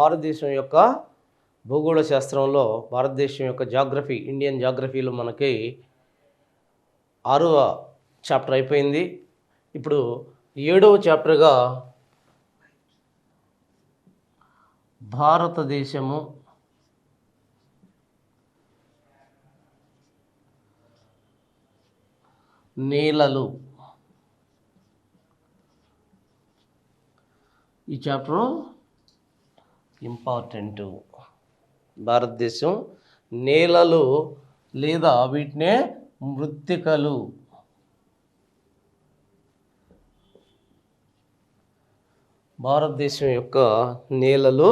భారతదేశం యొక్క భూగోళ శాస్త్రంలో భారతదేశం యొక్క జాగ్రఫీ, ఇండియన్ జాగ్రఫీలో మనకి 6వ చాప్టర్ అయిపోయింది. ఇప్పుడు 7వ చాప్టర్గా భారతదేశము నేలలు, ఈ చాప్టర్ ఇంపార్టెంట్. భారతదేశం నేలలు లేదా వీటినే మృత్తికలు. భారతదేశం యొక్క నేలలు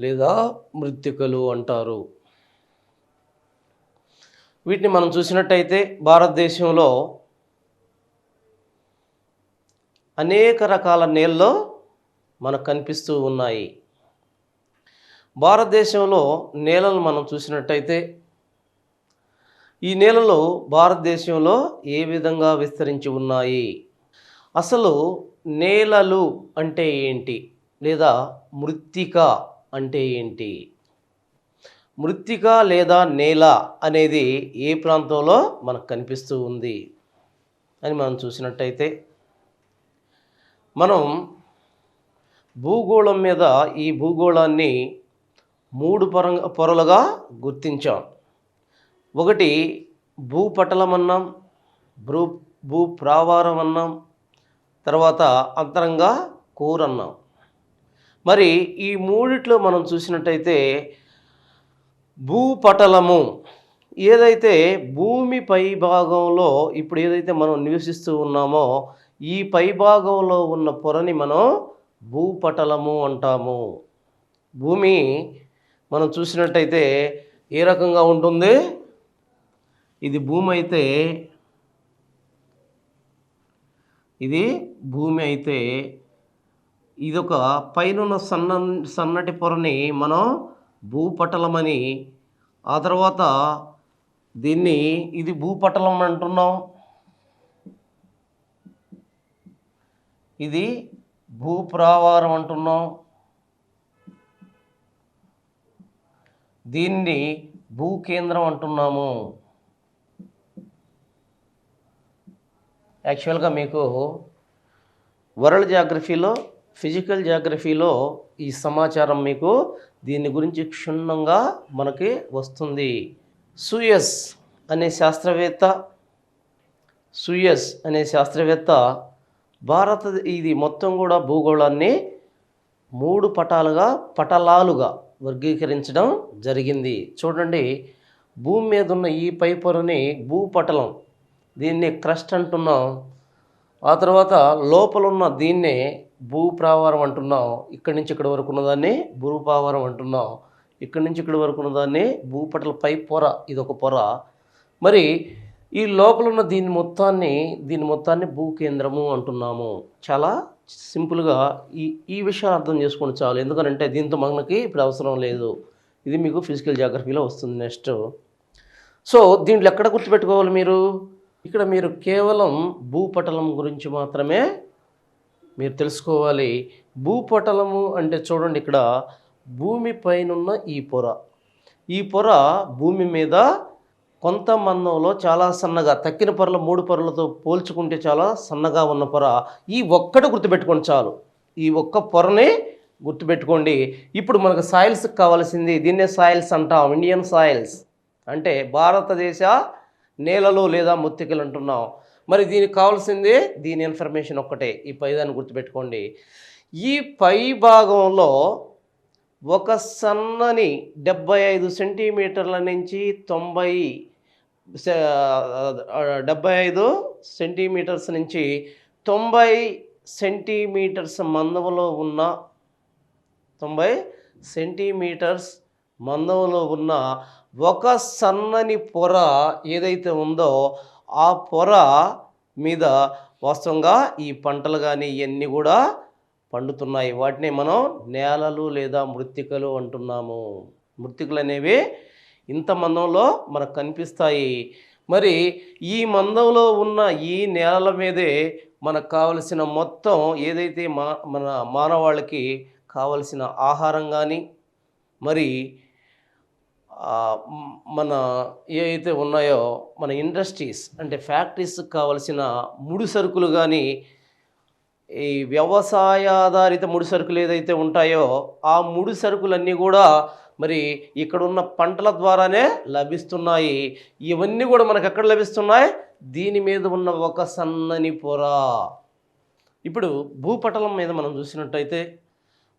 లేదా మృత్తికలు అంటారు. వీటిని మనం చూసినట్టయితే భారతదేశంలో అనేక రకాల నేలలు మనకు కనిపిస్తూ ఉన్నాయి. భారతదేశంలో నేలలు మనం చూసినట్టయితే ఈ నేలలు భారతదేశంలో ఏ విధంగా విస్తరించి ఉన్నాయి, అసలు నేలలు అంటే ఏంటి, లేదా మృత్తిక అంటే ఏంటి, మృత్తిక లేదా నేల అనేది ఏ ప్రాంతంలో మనకు కనిపిస్తూ ఉంది అని మనం చూసినట్టయితే మనం భూగోళం మీద ఈ భూగోళాన్ని 3 పొరలుగా గుర్తించాం. ఒకటి భూపటలం అన్నాం, భూప్రావారం అన్నాం, తర్వాత అంతరంగా కోర్ అన్నాం. మరి ఈ మూడిట్లో మనం చూసినట్టయితే భూపటలము ఏదైతే భూమి పై భాగంలో ఇప్పుడు ఏదైతే మనం నివసిస్తూ ఉన్నామో ఈ పై భాగంలో ఉన్న పొరని మనం భూపటలము అంటాము. భూమి మనం చూసినట్టయితే ఏ రకంగా ఉంటుంది, ఇది భూమి అయితే ఇది భూమి అయితే ఇదొక పైన సన్నటి పొరని మనం భూపటలమని, ఆ తర్వాత దీన్ని ఇది భూపటలం అంటున్నాం, ఇది భూప్రావారం అంటున్నాం, దీన్ని భూకేంద్రం అంటున్నాము. యాక్చువల్గా మీకు వరల్డ్ జాగ్రఫీలో, ఫిజికల్ జాగ్రఫీలో ఈ సమాచారం మీకు దీని గురించి క్షుణ్ణంగా మనకి వస్తుంది. సూయస్ అనే శాస్త్రవేత్త ఇది మొత్తం కూడా భూగోళాన్ని 3 పటలాలుగా వర్గీకరించడం జరిగింది. చూడండి, భూమి మీద ఉన్న ఈ పై పొరని భూపటలం, దీన్ని క్రస్ట్ అంటున్నాం. ఆ తర్వాత లోపల ఉన్న దీన్నే భూప్రావారం అంటున్నాం. ఇక్కడి నుంచి ఇక్కడి వరకు ఉన్నదాన్ని భూప్రావారం అంటున్నాం. ఇక్కడి నుంచి ఇక్కడి వరకు ఉన్నదాన్ని భూపటల పై పొర, ఇదొక పొర. మరి ఈ లోపల ఉన్న దీని మొత్తాన్ని భూకేంద్రము అంటున్నాము. చాలా సింపుల్గా ఈ విషయాలు అర్థం చేసుకొని చాలు. ఎందుకంటే దీంతో మనకి ఇప్పుడు అవసరం లేదు, ఇది మీకు ఫిజికల్ జాగ్రఫీలో వస్తుంది నెక్స్ట్. సో దీంట్లో ఎక్కడ గుర్తుపెట్టుకోవాలి మీరు, ఇక్కడ మీరు కేవలం భూపటలం గురించి మాత్రమే మీరు తెలుసుకోవాలి. భూపటలము అంటే చూడండి, ఇక్కడ భూమి పైనున్న ఈ పొర భూమి మీద కొంత మందంలో చాలా సన్నగా, తక్కిన పొరలు 3 పొరలతో పోల్చుకుంటే చాలా సన్నగా ఉన్న పొర. ఈ ఒక్కటి గుర్తుపెట్టుకోండి చాలు, ఈ ఒక్క పొరని గుర్తుపెట్టుకోండి. ఇప్పుడు మనకు సాయిల్స్కి కావాల్సింది, దీన్నే సాయిల్స్ అంటాం, ఇండియన్ సాయిల్స్ అంటే భారతదేశ నేలలు లేదా మృత్తికలు అంటున్నాం. మరి దీనికి కావాల్సింది దీని ఇన్ఫర్మేషన్ ఒక్కటే, ఈ పైదాన్ని గుర్తుపెట్టుకోండి. ఈ పై భాగంలో ఒక సన్నని 75 సెంటీమీటర్ల నుంచి 75 సెంటీమీటర్స్ నుంచి 90 సెంటీమీటర్స్ మందంలో ఉన్న 90 సెంటీమీటర్స్ మందంలో ఉన్న ఒక సన్నని పొర ఏదైతే ఉందో ఆ పొర మీద వాస్తవంగా ఈ పంటలు కానీ ఇవన్నీ కూడా పండుతున్నాయి. వాటిని మనం నేలలు లేదా మృత్తికలు అంటున్నాము. మృత్తికలు అనేవి ఇంత మందంలో మనకు కనిపిస్తాయి. మరి ఈ మందంలో ఉన్న ఈ నేలల మీదే మనకు కావలసిన మొత్తం ఏదైతే మన మానవాళికి కావలసిన ఆహారం కానీ మరి మన ఏవైతే ఉన్నాయో మన ఇండస్ట్రీస్ అంటే ఫ్యాక్టరీస్కి కావలసిన ముడి సరుకులు కానీ ఈ వ్యవసాయాధారిత ముడి సరుకులు ఏదైతే ఉంటాయో ఆ ముడి సరుకులన్నీ కూడా మరి ఇక్కడున్న పంటల ద్వారానే లభిస్తున్నాయి. ఇవన్నీ కూడా మనకు ఎక్కడ లభిస్తున్నాయి? దీని మీద ఉన్న ఒక సన్నని పొర. ఇప్పుడు భూపటలం మీద మనం చూసినట్టయితే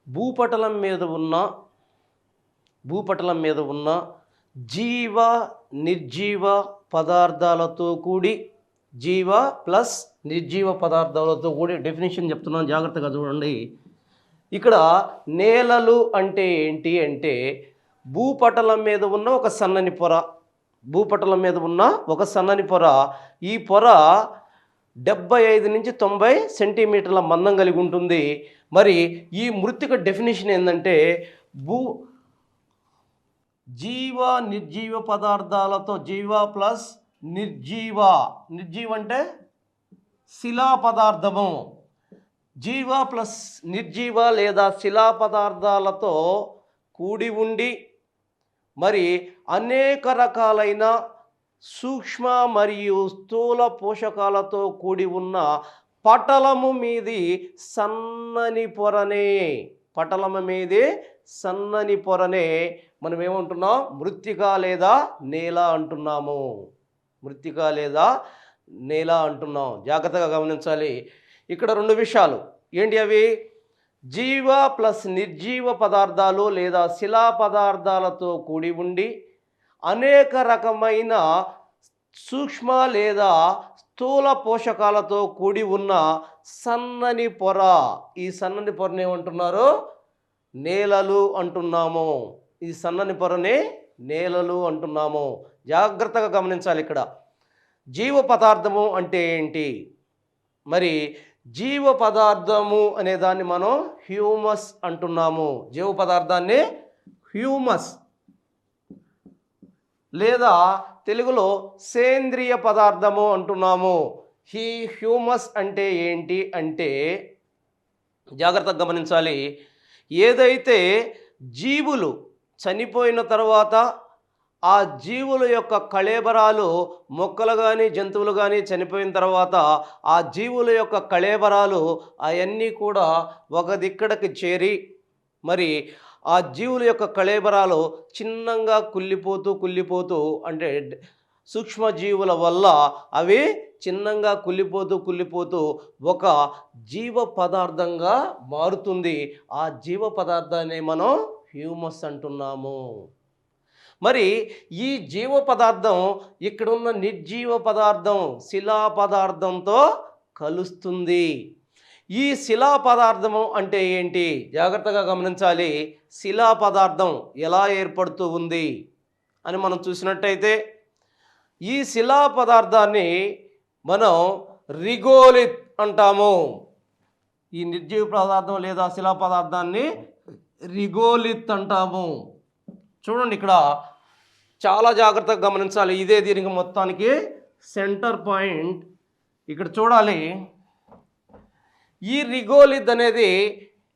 భూపటలం మీద ఉన్న జీవ నిర్జీవ పదార్థాలతో కూడి జీవ ప్లస్ నిర్జీవ పదార్థాలతో కూడి డెఫినేషన్ చెప్తున్నాను, జాగ్రత్తగా చూడండి. ఇక్కడ నేలలు అంటే ఏంటి అంటే భూపటలం మీద ఉన్న ఒక సన్నని పొర. భూపటలం మీద ఉన్న ఒక సన్నని పొర. ఈ పొర 75 నుంచి 90 సెంటీమీటర్ల మందం కలిగి ఉంటుంది. మరి ఈ మృత్తిక డెఫినేషన్ ఏంటంటే జీవ నిర్జీవ పదార్థాలతో జీవ ప్లస్ నిర్జీవ అంటే శిలా పదార్థము. జీవ ప్లస్ నిర్జీవ లేదా శిలా పదార్థాలతో కూడి ఉండి మరి అనేక రకాలైన సూక్ష్మ మరియు స్థూల పోషకాలతో కూడి ఉన్న పటలము మీది సన్నని పొరనే. పటలము మీది సన్నని పొరనే మనం ఏమంటున్నాం? మృత్తిక లేదా నేల అంటున్నాము. మృత్తిక లేదా నేల అంటున్నాం. జాగ్రత్తగా గమనించాలి. ఇక్కడ 2 విషయాలు ఏంటి అవి? జీవ ప్లస్ నిర్జీవ పదార్థాలు లేదా శిలా పదార్థాలతో కూడి ఉండి అనేక రకమైన సూక్ష్మ లేదా స్థూల పోషకాలతో కూడి ఉన్న సన్నని పొర. ఈ సన్నని పొరని ఏమంటున్నారు? నేలలు అంటున్నాము. ఈ సన్నని పొరని నేలలు అంటున్నాము. జాగ్రత్తగా గమనించాలి. ఇక్కడ జీవ పదార్థము అంటే ఏంటి? మరి జీవ పదార్థము అనే దాన్ని మనం హ్యూమస్ అంటున్నాము. జీవ పదార్థాన్ని హ్యూమస్ లేదా తెలుగులో సేంద్రియ పదార్థము అంటున్నాము. ఈ హ్యూమస్ అంటే ఏంటి అంటే జాగ్రత్తగా గమనించాలి. ఏదైతే జీవులు చనిపోయిన తర్వాత ఆ జీవుల యొక్క కళేబరాలు మొక్కలు కానీ జంతువులు కానీ చనిపోయిన తర్వాత ఆ జీవుల యొక్క కళేబరాలు అవన్నీ కూడా ఒక దిక్కడికి చేరి మరి ఆ జీవుల యొక్క కళేబరాలు చిన్నంగా కుళ్ళిపోతూ అంటే సూక్ష్మజీవుల వల్ల అవి చిన్నంగా కుళ్ళిపోతూ ఒక జీవ పదార్థంగా మారుతుంది. ఆ జీవ పదార్థాన్ని మనం హ్యూమస్ అంటున్నాము. మరి ఈ జీవ పదార్థం ఇక్కడున్న నిర్జీవ పదార్థం శిలా పదార్థంతో కలుస్తుంది. ఈ శిలా పదార్థము అంటే ఏంటి? జాగ్రత్తగా గమనించాలి. శిలా పదార్థం ఎలా ఏర్పడుతూ ఉంది అని మనం చూసినట్టయితే ఈ శిలా పదార్థాన్ని మనం రిగోలిత్ అంటాము. ఈ నిర్జీవ పదార్థం లేదా శిలా పదార్థాన్ని రిగోలిత్ అంటాము. చూడండి, ఇక్కడ చాలా జాగ్రత్తగా గమనించాలి. ఇదే దీనికి మొత్తానికి సెంటర్ పాయింట్. ఇక్కడ చూడాలి, ఈ రిగోలిత్ అనేది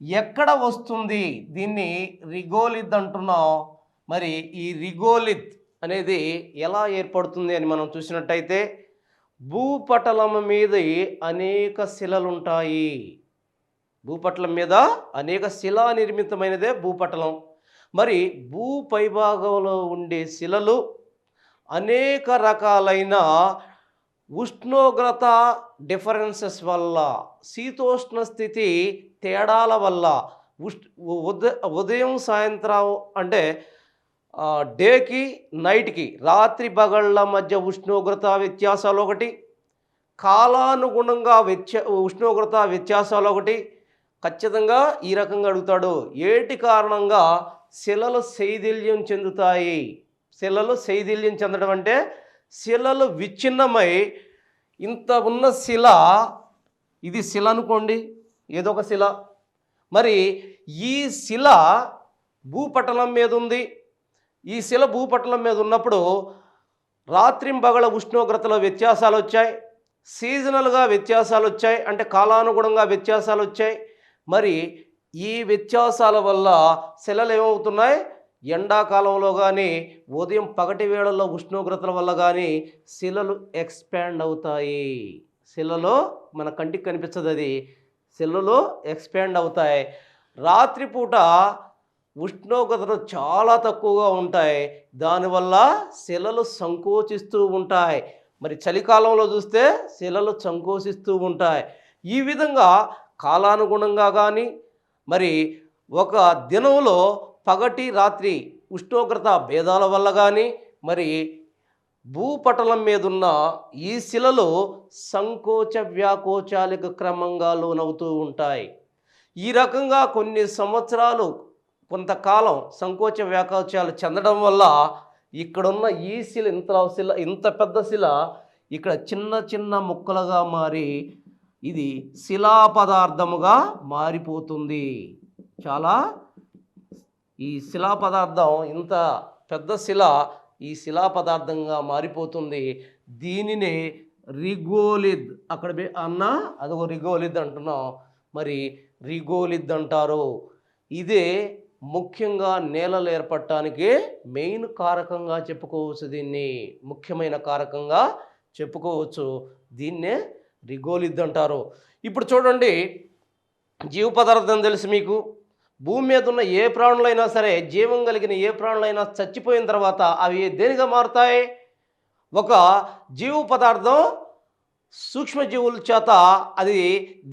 ఎక్కడ వస్తుంది? దీన్ని రిగోలిత్ అంటున్నాం. మరి ఈ రిగోలిత్ అనేది ఎలా ఏర్పడుతుంది అని మనం చూసినట్టయితే భూపటలం మీద అనేక శిలలు ఉంటాయి. భూపటలం మీద అనేక శిలా నిర్మితమైనదే భూపటలం. మరి భూ పైభాగంలో ఉండే శిలలు అనేక రకాలైన ఉష్ణోగ్రత డిఫరెన్సెస్ వల్ల, శీతోష్ణ స్థితి తేడాల వల్ల, ఉదయం సాయంత్రం అంటే డేకి నైట్కి రాత్రి పగళ్ళ మధ్య ఉష్ణోగ్రత వ్యత్యాసాలు ఒకటి, కాలానుగుణంగా ఉష్ణోగ్రత వ్యత్యాసాలు ఒకటి. ఖచ్చితంగా ఈ రకంగా అడుగుతాడు. ఏటి కారణంగా శిలలు శైథిల్యం చెందుతాయి? శిలలు శైథిల్యం చెందడం అంటే శిలలు విచ్ఛిన్నమై ఇంత ఉన్న శిల, ఇది శిల అనుకోండి, ఏదో ఒక శిల. మరి ఈ శిల భూపటలం మీద ఉంది. ఈ శిల భూపటలం మీద ఉన్నప్పుడు రాత్రింబగళ ఉష్ణోగ్రతలో వ్యత్యాసాలు వచ్చాయి, సీజనల్గా వ్యత్యాసాలు వచ్చాయి, అంటే కాలానుగుణంగా వ్యత్యాసాలు వచ్చాయి. మరి ఈ వ్యత్యాసాల వల్ల శిలలు ఏమవుతున్నాయి, ఎండాకాలంలో కానీ ఉదయం పగటి వేళల్లో ఉష్ణోగ్రతల వల్ల కానీ శిలలు ఎక్స్పాండ్ అవుతాయి. శిలలో మన కంటికి కనిపించదు, అది శిలలు ఎక్స్పాండ్ అవుతాయి. రాత్రిపూట ఉష్ణోగ్రతలు చాలా తక్కువగా ఉంటాయి, దానివల్ల శిలలు సంకోచిస్తూ ఉంటాయి. మరి చలికాలంలో చూస్తే శిలలు సంకోచిస్తూ ఉంటాయి. ఈ విధంగా కాలానుగుణంగా కానీ మరి ఒక దినంలో పగటి రాత్రి ఉష్ణోగ్రత భేదాల వల్ల కానీ మరి భూపటలం మీద ఉన్న ఈ శిలలు సంకోచ వ్యాకోచాలకు క్రమంగా లోనవుతూ ఉంటాయి. ఈ రకంగా కొన్ని సంవత్సరాలు కొంతకాలం సంకోచ వ్యాకోచాలు చెందడం వల్ల ఇక్కడున్న ఈ శిల ఇంత పెద్ద శిల ఇక్కడ చిన్న చిన్న ముక్కలుగా మారి ఇది శిలా పదార్థముగా మారిపోతుంది. ఈ శిలా పదార్థం ఇంత పెద్ద శిల ఈ శిలా పదార్థంగా మారిపోతుంది. దీనినే రిగోలిద్, అక్కడ అదొక రిగోలిద్ అంటున్నాం, మరి రిగోలిద్ అంటారు. ఇదే ముఖ్యంగా నేలలు ఏర్పడటానికి మెయిన్ కారకంగా చెప్పుకోవచ్చు, దీన్ని ముఖ్యమైన కారకంగా చెప్పుకోవచ్చు. దీన్నే రిగోలిద్ అంటారు. ఇప్పుడు చూడండి, జీవ పదార్థం తెలుసు మీకు. భూమి మీద ఉన్న ఏ ప్రాణులైనా సరే, జీవం కలిగిన ఏ ప్రాణులైనా చచ్చిపోయిన తర్వాత అవి దేనిగా మారుతాయి? ఒక జీవ పదార్థం సూక్ష్మజీవుల చేత అది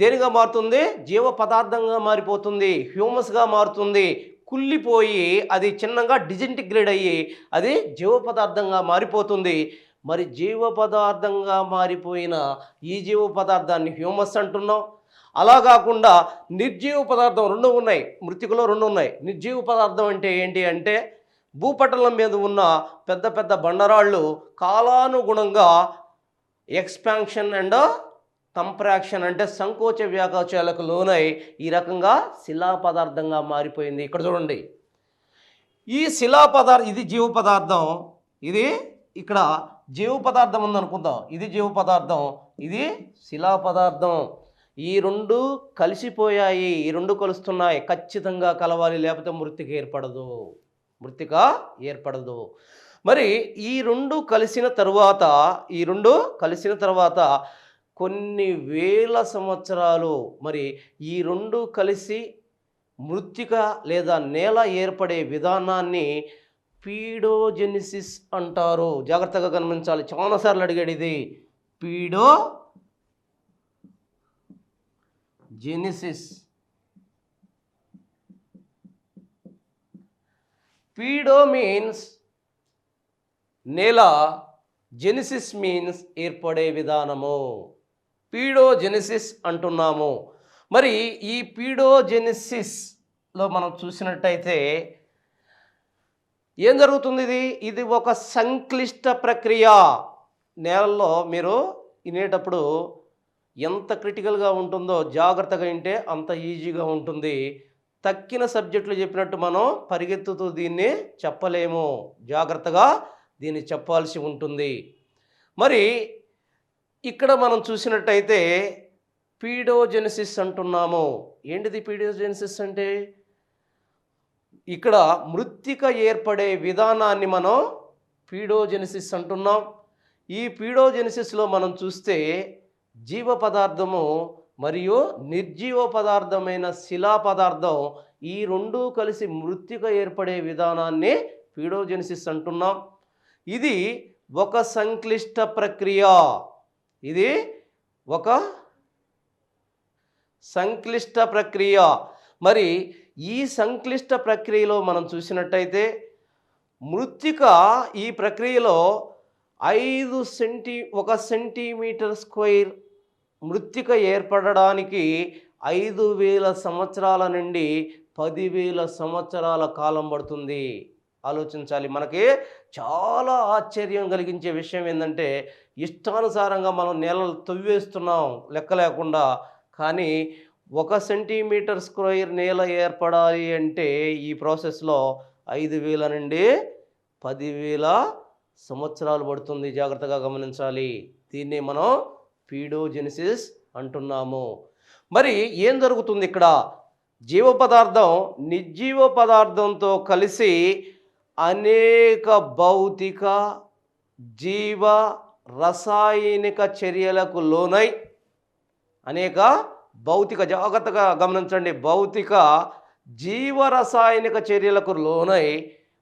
దేనిగా మారుతుంది? జీవ పదార్థంగా మారిపోతుంది, హ్యూమస్గా మారుతుంది. కుళ్ళిపోయి అది చిన్నగా డిజింటిగ్రేడ్ అయ్యి అది జీవ పదార్థంగా మారిపోతుంది. మరి జీవ పదార్థంగా మారిపోయిన ఈ జీవ పదార్థాన్ని హ్యూమస్ అంటున్నాం. అలా కాకుండా నిర్జీవ పదార్థం రెండు ఉన్నాయి, మృతికలో రెండు ఉన్నాయి. నిర్జీవ పదార్థం అంటే ఏంటి అంటే భూపటలం మీద ఉన్న పెద్ద పెద్ద బండరాళ్ళు కాలానుగుణంగా ఎక్స్పాన్షన్ అండ్ కంప్రాక్షన్ అంటే సంకోచ వ్యాకోచాలకు లోనై ఈ రకంగా శిలా పదార్థంగా మారిపోయింది. ఇక్కడ చూడండి, ఈ శిలా పదార్థం ఇది జీవ పదార్థం, ఇది ఇక్కడ జీవ పదార్థం ఉందనుకుందాం, ఇది జీవ పదార్థం, ఇది శిలా పదార్థం. ఈ రెండు కలిసిపోయాయి, ఈ రెండు కలుస్తున్నాయి, ఖచ్చితంగా కలవాలి, లేకపోతే మృతిక ఏర్పడదు. మరి ఈ రెండు కలిసిన తరువాత కొన్ని వేల సంవత్సరాలు మరి ఈ రెండు కలిసి మృత్తిక లేదా నేల ఏర్పడే విధానాన్ని పీడోజెనిసిస్ అంటారు. జాగ్రత్తగా గమనించాలి, చాలాసార్లు అడిగాడు ఇది. పీడోజెనిసిస్. పీడో మీన్స్ నేల, జెనిసిస్ మీన్స్ ఏర్పడే విధానము. పీడోజెనిసిస్ అంటున్నాము. మరి ఈ పీడోజెనిసిస్లో మనం చూసినట్టయితే ఏం జరుగుతుంది? ఇది ఒక సంక్లిష్ట ప్రక్రియ. నేలల్లో మీరు వినేటప్పుడు ఎంత క్రిటికల్గా ఉంటుందో జాగ్రత్తగా వింటే అంత ఈజీగా ఉంటుంది. తక్కిన సబ్జెక్టులు చెప్పినట్టు మనం పరిగెత్తుతూ దీన్ని చెప్పలేము, జాగ్రత్తగా దీన్ని చెప్పాల్సి ఉంటుంది. మరి ఇక్కడ మనం చూసినట్టయితే పీడోజెనిసిస్ అంటున్నాము. ఏంటిది పీడోజెనిసిస్ అంటే? ఇక్కడ మృత్తిక ఏర్పడే విధానాన్ని మనం పీడోజెనిసిస్ అంటున్నాం. ఈ పీడోజెనిసిస్లో మనం చూస్తే జీవ పదార్థము మరియు నిర్జీవ పదార్థమైన శిలా పదార్థం ఈ రెండూ కలిసి మృత్తిక ఏర్పడే విధానాన్ని పీడోజెనిసిస్ అంటున్నాం. ఇది ఒక సంక్లిష్ట ప్రక్రియ. మరి ఈ సంక్లిష్ట ప్రక్రియలో మనం చూసినట్టయితే మృత్తిక ఈ ప్రక్రియలో 1 సెంటీమీటర్ స్క్వేర్ మృత్తిక ఏర్పడడానికి 5,000 సంవత్సరాల నుండి 10,000 సంవత్సరాల కాలం పడుతుంది. ఆలోచించాలి. మనకి చాలా ఆశ్చర్యం కలిగించే విషయం ఏంటంటే ఇష్టానుసారంగా మనం నేలలు తవ్వేస్తున్నాం లెక్క లేకుండా, కానీ 1 సెంటీమీటర్ స్క్వేర్ నేల ఏర్పడాలి అంటే ఈ ప్రాసెస్లో 5,000 నుండి 10,000 సంవత్సరాలు పడుతుంది. జాగ్రత్తగా గమనించాలి. దీన్ని మనం పీడోజెనిసిస్ అంటున్నాము. మరి ఏం జరుగుతుంది ఇక్కడ? జీవ పదార్థం నిర్జీవ పదార్థంతో కలిసి అనేక భౌతిక జీవ రసాయనిక చర్యలకు లోనై అనేక భౌతిక, జాగ్రత్తగా గమనించండి, భౌతిక జీవ రసాయనిక చర్యలకు లోనై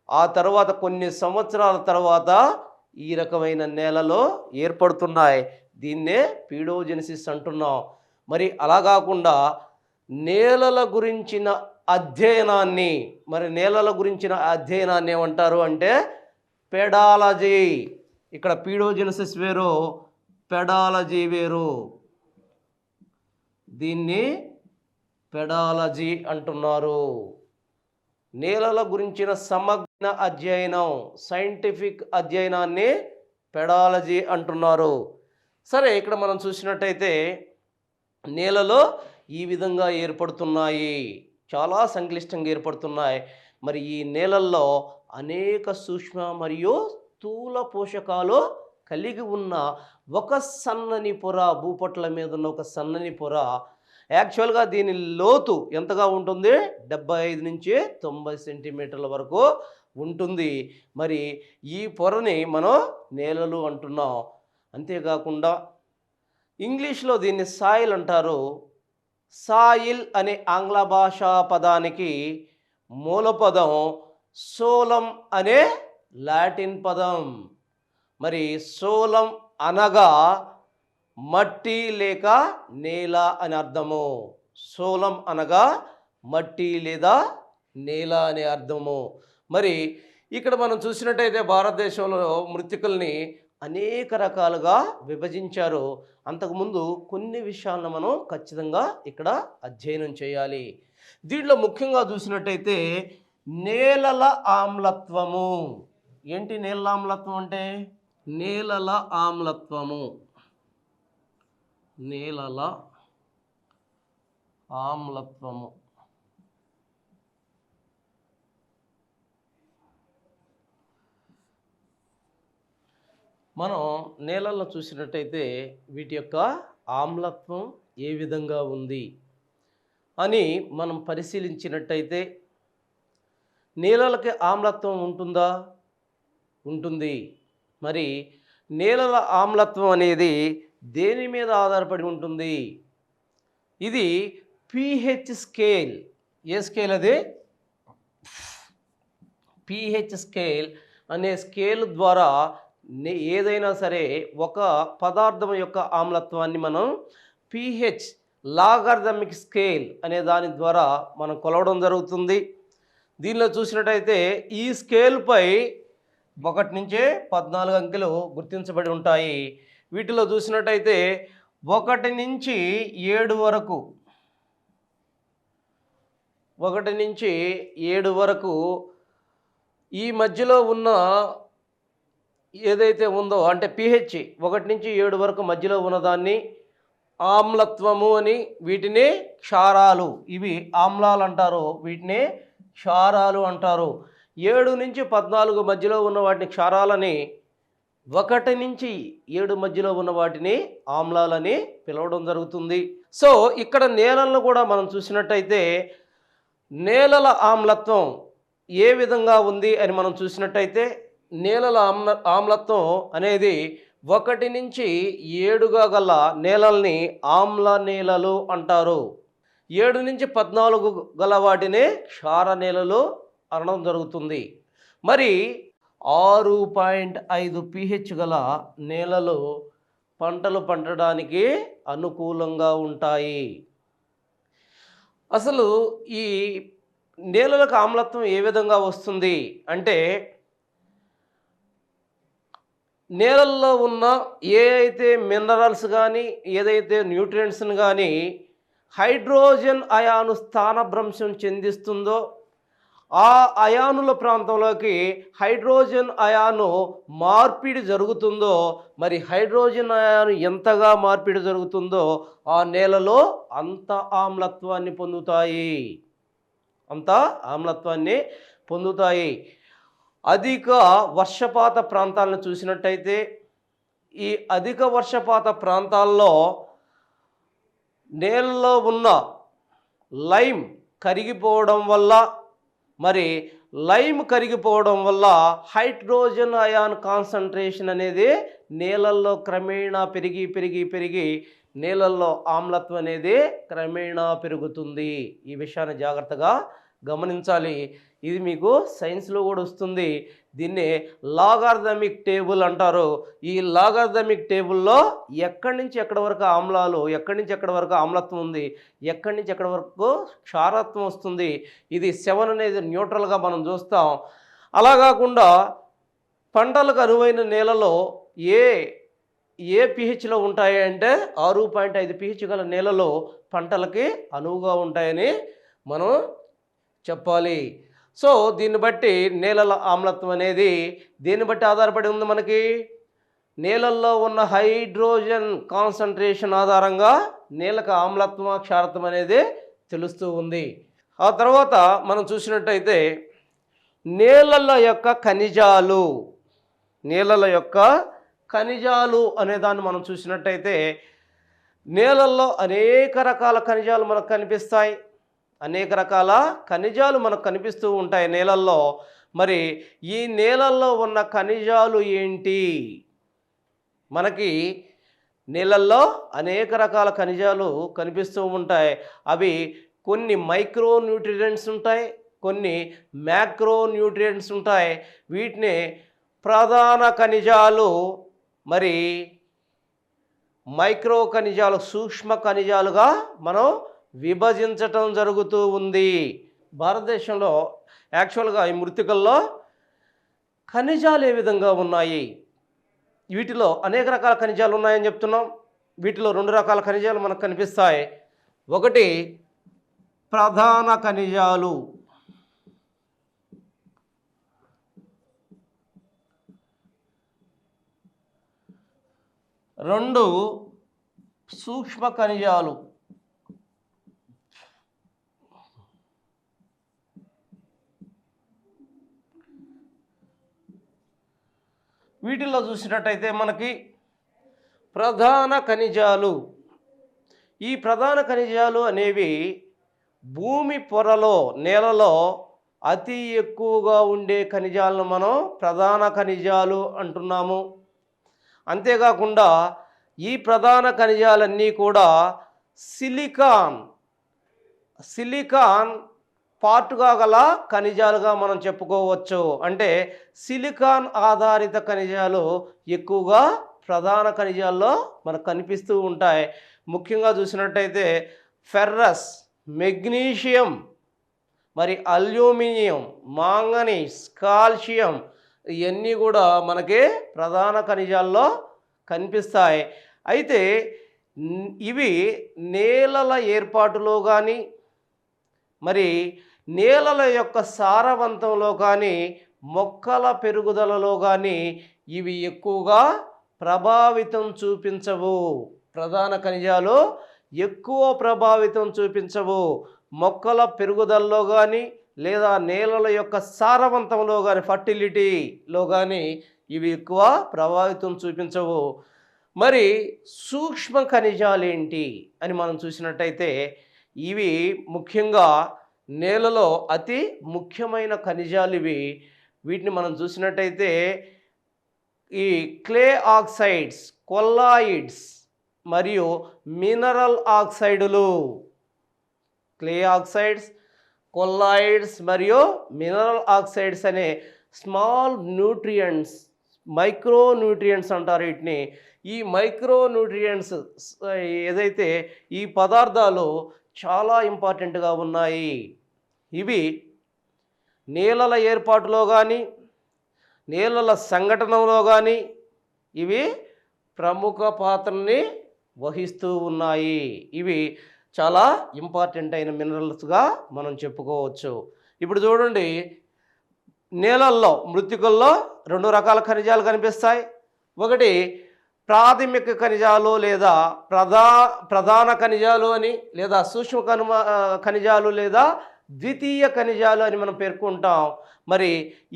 ఆ తర్వాత కొన్ని సంవత్సరాల తర్వాత ఈ రకమైన నేలలో ఏర్పడుతున్నాయి. దీన్నే పీడోజెనిసిస్ అంటున్నాం. మరి అలా కాకుండా నేలల గురించిన అధ్యయనాన్ని ఏమంటారు అంటే పెడాలజీ. ఇక్కడ పీడోజెనిసిస్ వేరు, పెడాలజీ వేరు. దీన్ని పెడాలజీ అంటున్నారు. నేలల గురించిన సమగ్ర అధ్యయనం, సైంటిఫిక్ అధ్యయనాన్ని పెడాలజీ అంటున్నారు. సరే, ఇక్కడ మనం చూసినట్టయితే నేలలో ఈ విధంగా ఏర్పడుతున్నాయి, చాలా సంక్లిష్టంగా ఏర్పడుతున్నాయి. మరి ఈ నేలల్లో అనేక సూక్ష్మ మరియు స్థూల పోషకాలు కలిగి ఉన్న ఒక సన్నని పొర, భూపట్ల మీద ఉన్న ఒక సన్నని పొర. యాక్చువల్గా దీని లోతు ఎంతగా ఉంటుంది? 75 నుంచి 90 సెంటీమీటర్ల వరకు ఉంటుంది. మరి ఈ పొరని మనం నేలలు అంటున్నాం. అంతేకాకుండా ఇంగ్లీష్లో దీన్ని సాయిల్ అంటారు. సాయిల్ అనే ఆంగ్ల భాషా పదానికి మూలపదం సోలం అనే లాటిన్ పదం. మరి సోలం అనగా మట్టి లేక నేల అని అర్థము. సోలం అనగా మట్టి లేదా నేల అనే అర్థము. మరి ఇక్కడ మనం చూసినట్టయితే భారతదేశంలో మృత్తికల్ని అనేక రకాలుగా విభజించారు. అంతకుముందు కొన్ని విషయాలను మనం ఖచ్చితంగా ఇక్కడ అధ్యయనం చేయాలి. దీంట్లో ముఖ్యంగా చూసినట్టయితే నేలల ఆమ్లత్వము. ఏంటి నేలల ఆమ్లత్వం అంటే? నేలల ఆమ్లత్వము, నేలల ఆమ్లత్వము. మనం నేలల్లో చూసినట్టయితే వీటి యొక్క ఆమ్లత్వం ఏ విధంగా ఉంది అని మనం పరిశీలించినట్టయితే నేలలకి ఆమ్లత్వం ఉంటుందా? ఉంటుంది. మరి నేలల ఆమ్లత్వం అనేది దేని మీద ఆధారపడి ఉంటుంది? ఇది pH స్కేల్. ఏ స్కేల్ అది? pH స్కేల్ అనే స్కేల్ ద్వారా ఏదైనా సరే ఒక పదార్థం యొక్క ఆమ్లత్వాన్ని మనం pH లాగరిథమిక్ స్కేల్ అనే దాని ద్వారా మనం కొలవడం జరుగుతుంది. దీనిలో చూసినట్టయితే ఈ స్కేల్పై 1 నుంచి 14 అంకెలు గుర్తించబడి ఉంటాయి. వీటిలో చూసినట్టయితే 1 నుంచి 7 వరకు, 1 నుంచి 7 వరకు ఈ మధ్యలో ఉన్న ఏదైతే ఉందో అంటే pH 1 నుంచి 7 వరకు మధ్యలో ఉన్నదాన్ని ఆమ్లత్వము అని, వీటిని క్షారాలు, ఇవి ఆమ్లాలు అంటారు, వీటిని క్షారాలు అంటారు. 7 నుంచి 14 మధ్యలో ఉన్న వాటిని క్షారాలని, 1 నుంచి 7 మధ్యలో ఉన్న వాటిని ఆమ్లాలని పిలవడం జరుగుతుంది. సో ఇక్కడ నేలలను కూడా మనం చూసినట్టయితే నేలల ఆమ్లత్వం ఏ విధంగా ఉంది అని మనం చూసినట్టయితే నేలల ఆమ్లత్వం అనేది 1 నుంచి 7గా గల నేలల్ని ఆమ్ల నేలలు అంటారు. 7 నుంచి 14 గల వాటిని క్షార నేలలు అనడం జరుగుతుంది. మరి 6.5 pH గల నేలలు పంటలు పండడానికి అనుకూలంగా ఉంటాయి. అసలు ఈ నేలలకు ఆమ్లత్వం ఏ విధంగా వస్తుంది అంటే నేలల్లో ఉన్న ఏ అయితే మినరల్స్ కానీ ఏదైతే న్యూట్రియంట్స్ని కానీ హైడ్రోజన్ అయాను స్థానభ్రంశం చెందిస్తుందో ఆ అయానుల ప్రాంతంలోకి హైడ్రోజన్ అయాను మార్పిడి జరుగుతుందో, మరి హైడ్రోజన్ అయాను ఎంతగా మార్పిడి జరుగుతుందో ఆ నేలలో అంత ఆమ్లత్వాన్ని పొందుతాయి, అంత ఆమ్లత్వాన్ని పొందుతాయి. అధిక వర్షపాత ప్రాంతాలను చూసినట్టయితే ఈ అధిక వర్షపాత ప్రాంతాల్లో నేలలో ఉన్న లైమ్ కరిగిపోవడం వల్ల, మరి లైమ్ కరిగిపోవడం వల్ల హైడ్రోజన్ అయాన్ కాన్సంట్రేషన్ అనేది నీళ్ళల్లో క్రమేణా పెరిగి పెరిగి పెరిగి నీళ్ళల్లో ఆమ్లత్వం అనేది క్రమేణా పెరుగుతుంది. ఈ విషయాన్ని జాగ్రత్తగా గమనించాలి. ఇది మీకు సైన్స్లో కూడా వస్తుంది. దీన్ని లాగార్థమిక్ టేబుల్ అంటారు. ఈ లాగార్థమిక్ టేబుల్లో ఎక్కడి నుంచి ఎక్కడి వరకు ఆమ్లాలు, ఎక్కడి నుంచి ఎక్కడి వరకు ఆమ్లత్వం ఉంది, ఎక్కడి నుంచి ఎక్కడి వరకు క్షారత్వం వస్తుంది, ఇది 7 అనేది న్యూట్రల్గా మనం చూస్తాం. అలా కాకుండా పంటలకు అనువైన నేలలో ఏ పిహెచ్లో ఉంటాయి అంటే 6.5 పిహెచ్ గల నేలలో పంటలకి అనువుగా ఉంటాయని మనం చెప్పాలి. సో దీన్ని బట్టి నేలల ఆమ్లత్వం అనేది దీన్ని బట్టి ఆధారపడి ఉంది. మనకి నేలల్లో ఉన్న హైడ్రోజన్ కాన్సంట్రేషన్ ఆధారంగా నేలకు ఆమ్లత్వం క్షారత్వం అనేది తెలుస్తూ ఉంది. ఆ తర్వాత మనం చూసినట్టయితే నేలల యొక్క ఖనిజాలు అనే దాన్ని మనం చూసినట్టయితే నేలల్లో అనేక రకాల ఖనిజాలు మనకు కనిపిస్తాయి. అనేక రకాల ఖనిజాలు మనకు కనిపిస్తూ ఉంటాయి నేలల్లో. మరి ఈ నేలల్లో ఉన్న ఖనిజాలు ఏంటి? మనకి నీళ్ళల్లో అనేక రకాల ఖనిజాలు కనిపిస్తూ ఉంటాయి. అవి కొన్ని మైక్రో న్యూట్రియంట్స్ ఉంటాయి, కొన్ని మ్యాక్రో న్యూట్రియంట్స్ ఉంటాయి. వీటిని ప్రధాన ఖనిజాలు, మరి మైక్రో ఖనిజాలు, సూక్ష్మ ఖనిజాలుగా మనం విభజించటం జరుగుతూ ఉంది. భారతదేశంలో యాక్చువల్గా ఈ మృత్తికల్లో ఖనిజాలు ఏ విధంగా ఉన్నాయి? వీటిలో అనేక రకాల ఖనిజాలు ఉన్నాయని చెప్తున్నాం. వీటిలో 2 రకాల ఖనిజాలు మనకు కనిపిస్తాయి. ఒకటి ప్రధాన ఖనిజాలు, రెండు సూక్ష్మ ఖనిజాలు. వీటిల్లో చూసినట్టయితే మనకి ప్రధాన ఖనిజాలు, ఈ ప్రధాన ఖనిజాలు అనేవి భూమి పొరలో, నేలలో అతి ఎక్కువగా ఉండే ఖనిజాలను మనం ప్రధాన ఖనిజాలు అంటున్నాము. అంతేకాకుండా ఈ ప్రధాన ఖనిజాలన్నీ కూడా సిలికాన్ పార్టుగా గల ఖనిజాలుగా మనం చెప్పుకోవచ్చు. అంటే సిలికాన్ ఆధారిత ఖనిజాలు ఎక్కువగా ప్రధాన ఖనిజాల్లో మనకు కనిపిస్తూ ఉంటాయి. ముఖ్యంగా చూసినట్టయితే ఫెర్రస్, మెగ్నీషియం, మరి అల్యూమినియం, మాంగనీస్, కాల్షియం, ఇవన్నీ కూడా మనకి ప్రధాన ఖనిజాల్లో కనిపిస్తాయి. అయితే ఇవి నేలల ఏర్పాటులో కానీ, మరి నేలల యొక్క సారవంతంలో కానీ, మొక్కల పెరుగుదలలో కానీ ఇవి ఎక్కువగా ప్రభావితం చూపించవు. ప్రధాన ఖనిజాలు ఎక్కువ ప్రభావితం చూపించవు. మొక్కల పెరుగుదలలో కానీ, లేదా నేలల యొక్క సారవంతంలో కానీ, ఫర్టిలిటీలో కానీ ఇవి ఎక్కువ ప్రభావితం చూపించవు. మరి సూక్ష్మ ఖనిజాలు ఏంటి అని మనం చూసినట్టయితే ఇవి ముఖ్యంగా నేలలో అతి ముఖ్యమైన ఖనిజాలు ఇవి. వీటిని మనం చూసినట్టయితే ఈ క్లే ఆక్సైడ్స్, కొల్లాయిడ్స్ మరియు మినరల్ ఆక్సైడులు, క్లే ఆక్సైడ్స్, కొల్లాయిడ్స్ మరియు మినరల్ ఆక్సైడ్స్ అనే స్మాల్ న్యూట్రియంట్స్, మైక్రో న్యూట్రియంట్స్ అంటారు వీటిని. ఈ మైక్రో న్యూట్రియంట్స్ ఏదైతే ఈ పదార్థాలు చాలా ఇంపార్టెంట్గా ఉన్నాయి. ఇవి నేలల ఏర్పాటులో కానీ, నేలల సంఘటనలో కానీ ఇవి ప్రముఖ పాత్రని వహిస్తూ ఉన్నాయి. ఇవి చాలా ఇంపార్టెంట్ అయిన మినరల్స్గా మనం చెప్పుకోవచ్చు. ఇప్పుడు చూడండి, నేలల్లో మృత్తికల్లో 2 రకాల ఖనిజాలు కనిపిస్తాయి. ఒకటి ప్రాథమిక ఖనిజాలు లేదా ప్రధాన ఖనిజాలు అని, లేదా సూక్ష్మ ఖనిజాలు లేదా ద్వితీయ ఖనిజాలు అని మనం పేర్కొంటాం. మరి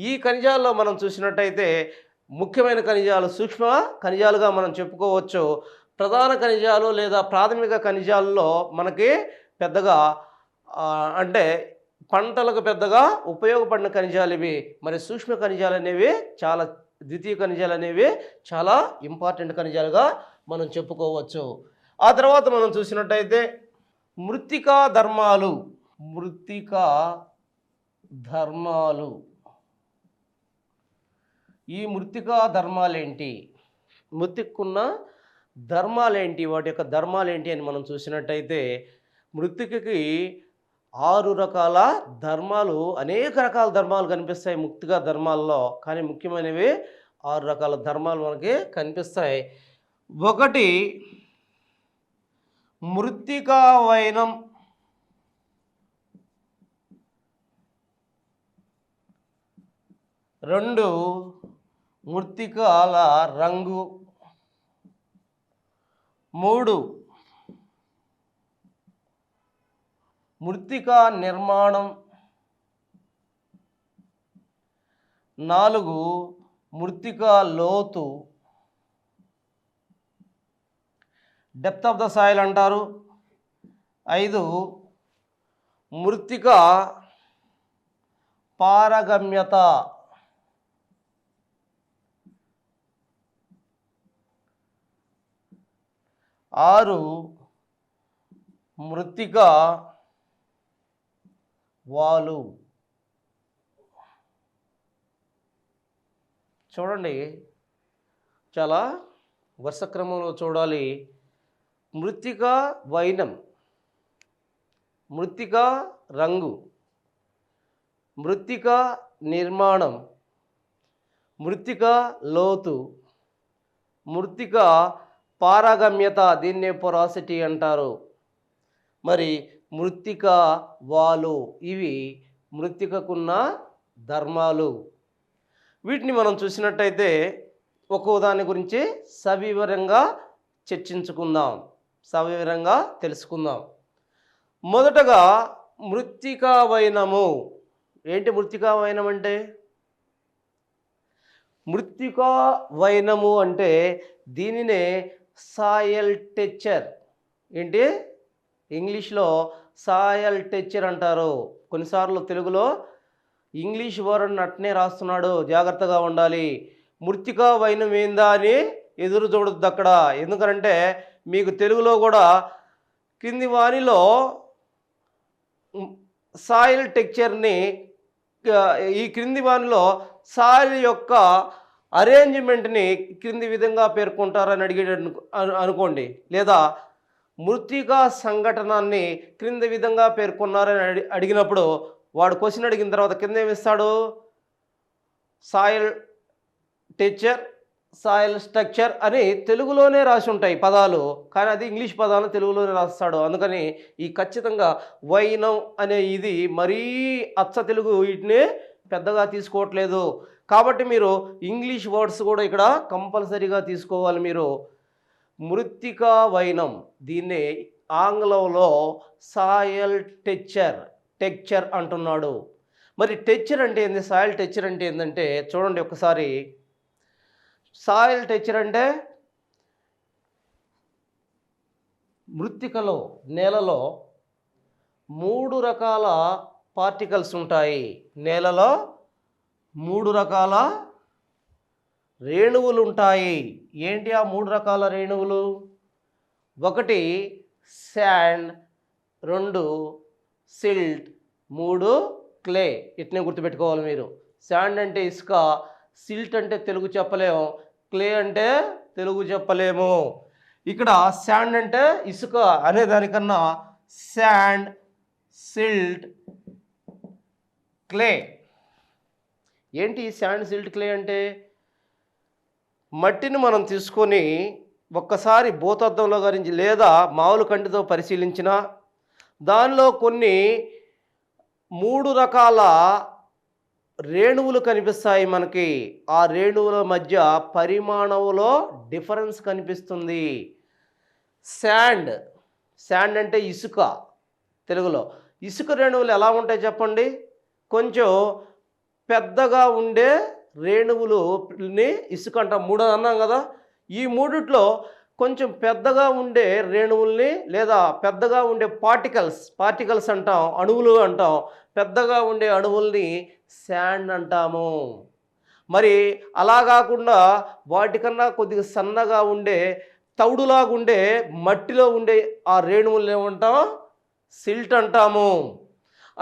ఈ ఖనిజాల్లో మనం చూసినట్టయితే ముఖ్యమైన ఖనిజాలు సూక్ష్మ ఖనిజాలుగా మనం చెప్పుకోవచ్చు. ప్రధాన ఖనిజాలు లేదా ప్రాథమిక ఖనిజాల్లో మనకి పెద్దగా అంటే పంటలకు పెద్దగా ఉపయోగపడిన ఖనిజాలు ఇవి. మరి సూక్ష్మ ఖనిజాలు అనేవి చాలా, ద్వితీయ ఖనిజాలు అనేవి చాలా ఇంపార్టెంట్ ఖనిజాలుగా మనం చెప్పుకోవచ్చు. ఆ తర్వాత మనం చూసినట్టయితే మృత్తికా ధర్మాలు. మృత్తికా ధర్మాలు. ఈ మృత్తికా ధర్మాలేంటి, మృత్తికున్న ధర్మాలేంటి, వాటి యొక్క ధర్మాలేంటి అని మనం చూసినట్టయితే మృత్తికకి 6 రకాల ధర్మాలు, అనేక రకాల ధర్మాలు కనిపిస్తాయి మృత్తికా ధర్మాల్లో. కానీ ముఖ్యమైనవి 6 రకాల ధర్మాలు మనకి కనిపిస్తాయి. ఒకటి మృత్తికా వైనం. రెండు మృత్తికాల రంగు. మూడు మృత్తికా నిర్మాణం. 4 మృత్తికా లోతు, డెప్త్ ఆఫ్ ద సాయిల్ అంటారు. 5 మృత్తికా పారగమ్యత. 6 మృత్తికా వాలు. చూడండి, చాలా వరుస క్రమంలో చూడాలి. మృత్తికా వైనం, మృత్తికా రంగు, మృత్తికా నిర్మాణం, మృత్తికా లోతు, మృత్తికా పారగమ్యత, దీన్నే పొరాసిటీ అంటారు. మరి మృత్తికా వాలు, ఇవి మృత్తికకున్న ధర్మాలు. వీటిని మనం చూసినట్టయితే ఒక్కో దాని గురించి సవివరంగా చర్చించుకుందాం, సవివరంగా తెలుసుకుందాం. మొదటగా మృత్తికా వైనము. ఏంటి మృత్తికా వైనం అంటే? మృత్తికా వైనము అంటే దీనినే సాయిల్ టెక్చర్. ఏంటి? ఇంగ్లీష్లో సాయిల్ టెక్చర్ అంటారు. కొన్నిసార్లు తెలుగులో ఇంగ్లీష్ వర్డ్ అట్నే రాస్తున్నాడు, జాగ్రత్తగా ఉండాలి. మృత్తికా వైనం ఏందా అని ఎదురు చూడొద్దు అక్కడ. ఎందుకంటే మీకు తెలుగులో కూడా కింది వానిలో సాయిల్ టెక్చర్ని, ఈ క్రింది వానిలో సాయిల్ యొక్క అరేంజ్మెంట్ని క్రింది విధంగా పేర్కొంటారని అడిగేటట్టు అనుకోండి, లేదా మృత్తికా సంఘటనాన్ని క్రింది విధంగా పేర్కొన్నారని అడిగినప్పుడు వాడు క్వశ్చన్ అడిగిన తర్వాత కింద ఏమిస్తాడు? సాయిల్ టెక్చర్, సాయిల్ స్ట్రక్చర్ అని తెలుగులోనే రాసి ఉంటాయి పదాలు, కానీ అది ఇంగ్లీష్ పదాలను తెలుగులోనే రాస్తాడు. అందుకని ఈ ఖచ్చితంగా వైనం అనే ఇది మరీ అచ్చ తెలుగు వీటిని పెద్దగా తీసుకోవట్లేదు. కాబట్టి మీరు ఇంగ్లీష్ వర్డ్స్ కూడా ఇక్కడ కంపల్సరీగా తీసుకోవాలి మీరు. మృత్తికా వైనం, దీన్నే ఆంగ్లంలో సాయిల్ టెక్చర్ అంటున్నాడు. మరి టెక్చర్ అంటే ఏంది? సాయిల్ టెక్చర్ అంటే ఏంటంటే చూడండి ఒకసారి. సాయిల్ టెక్చర్ అంటే మృత్తికలో, నేలలో 3 రకాల పార్టికల్స్ ఉంటాయి. నేలలో 3 రకాల రేణువులు ఉంటాయి. ఏంటి ఆ 3 రకాల రేణువులు? 1 శాండ్, 2 సిల్ట్, 3 క్లే. ఇట్నే గుర్తుపెట్టుకోవాలి మీరు. శాండ్ అంటే ఇసుక, సిల్ట్ అంటే తెలుగు చెప్పలేము, క్లే అంటే తెలుగు చెప్పలేము. ఇక్కడ శాండ్ అంటే ఇసుక అనే దానికన్నా శాండ్, సిల్ట్, క్లే. ఏంటి శాండ్, సిల్ట్, క్లే అంటే? మట్టిని మనం తీసుకొని ఒక్కసారి భూతద్దంలో గురించి లేదా మామూలు కంటితో పరిశీలించిన దానిలో కొన్ని 3 రకాల రేణువులు కనిపిస్తాయి మనకి. ఆ రేణువుల మధ్య పరిమాణంలో డిఫరెన్స్ కనిపిస్తుంది. శాండ్ అంటే ఇసుక తెలుగులో. ఇసుక రేణువులు ఎలా ఉంటాయి చెప్పండి? కొంచెం పెద్దగా ఉండే రేణువులుని ఇసుక అంటాం. 3 అన్నాం కదా. ఈ 3లో కొంచెం పెద్దగా ఉండే రేణువుల్ని లేదా పెద్దగా ఉండే పార్టికల్స్ అంటాం, అణువులు అంటాం. పెద్దగా ఉండే అణువుల్ని శాండ్ అంటాము. మరి అలా కాకుండా వాటికన్నా కొద్దిగా సన్నగా ఉండే తౌడులాగుండే మట్టిలో ఉండే ఆ రేణువుల్ని ఏమంటాం? సిల్ట్ అంటాము.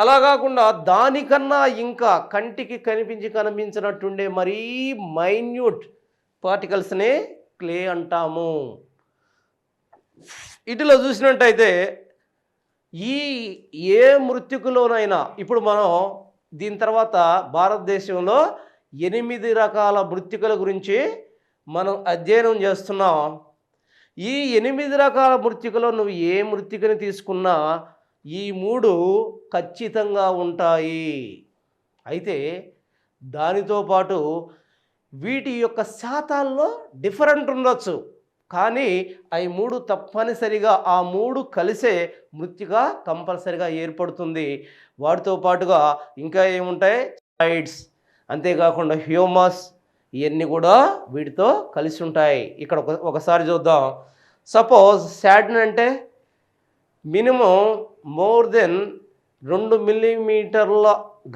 అలా కాకుండా దానికన్నా ఇంకా కంటికి కనిపించినట్టుండే మరీ మైన్యూట్ పార్టికల్స్ని క్లే అంటాము. ఇటులో చూసినట్టయితే ఈ ఏ మృత్తికలోనైనా ఇప్పుడు మనం దీని తర్వాత భారతదేశంలో 8 రకాల మృత్తికల గురించి మనం అధ్యయనం చేస్తున్నాం. ఈ 8 రకాల మృత్తికలో నువ్వు ఏ మృత్తికని తీసుకున్నా ఈ 3 ఖచ్చితంగా ఉంటాయి. అయితే దానితో పాటు వీటి యొక్క శాతాల్లో డిఫరెంట్ ఉండొచ్చు, కానీ అవి 3 తప్పనిసరిగా ఆ 3 కలిసే మృత్తిక కంపల్సరిగా ఏర్పడుతుంది. వాటితో పాటుగా ఇంకా ఏముంటాయి? సైడ్స్, అంతేకాకుండా హ్యూమస్, ఇవన్నీ కూడా వీటితో కలిసి ఉంటాయి. ఇక్కడ ఒకసారి చూద్దాం. సపోజ్ శాండ్ అంటే మినిమం మోర్ దెన్ 2 మిల్లీమీటర్ల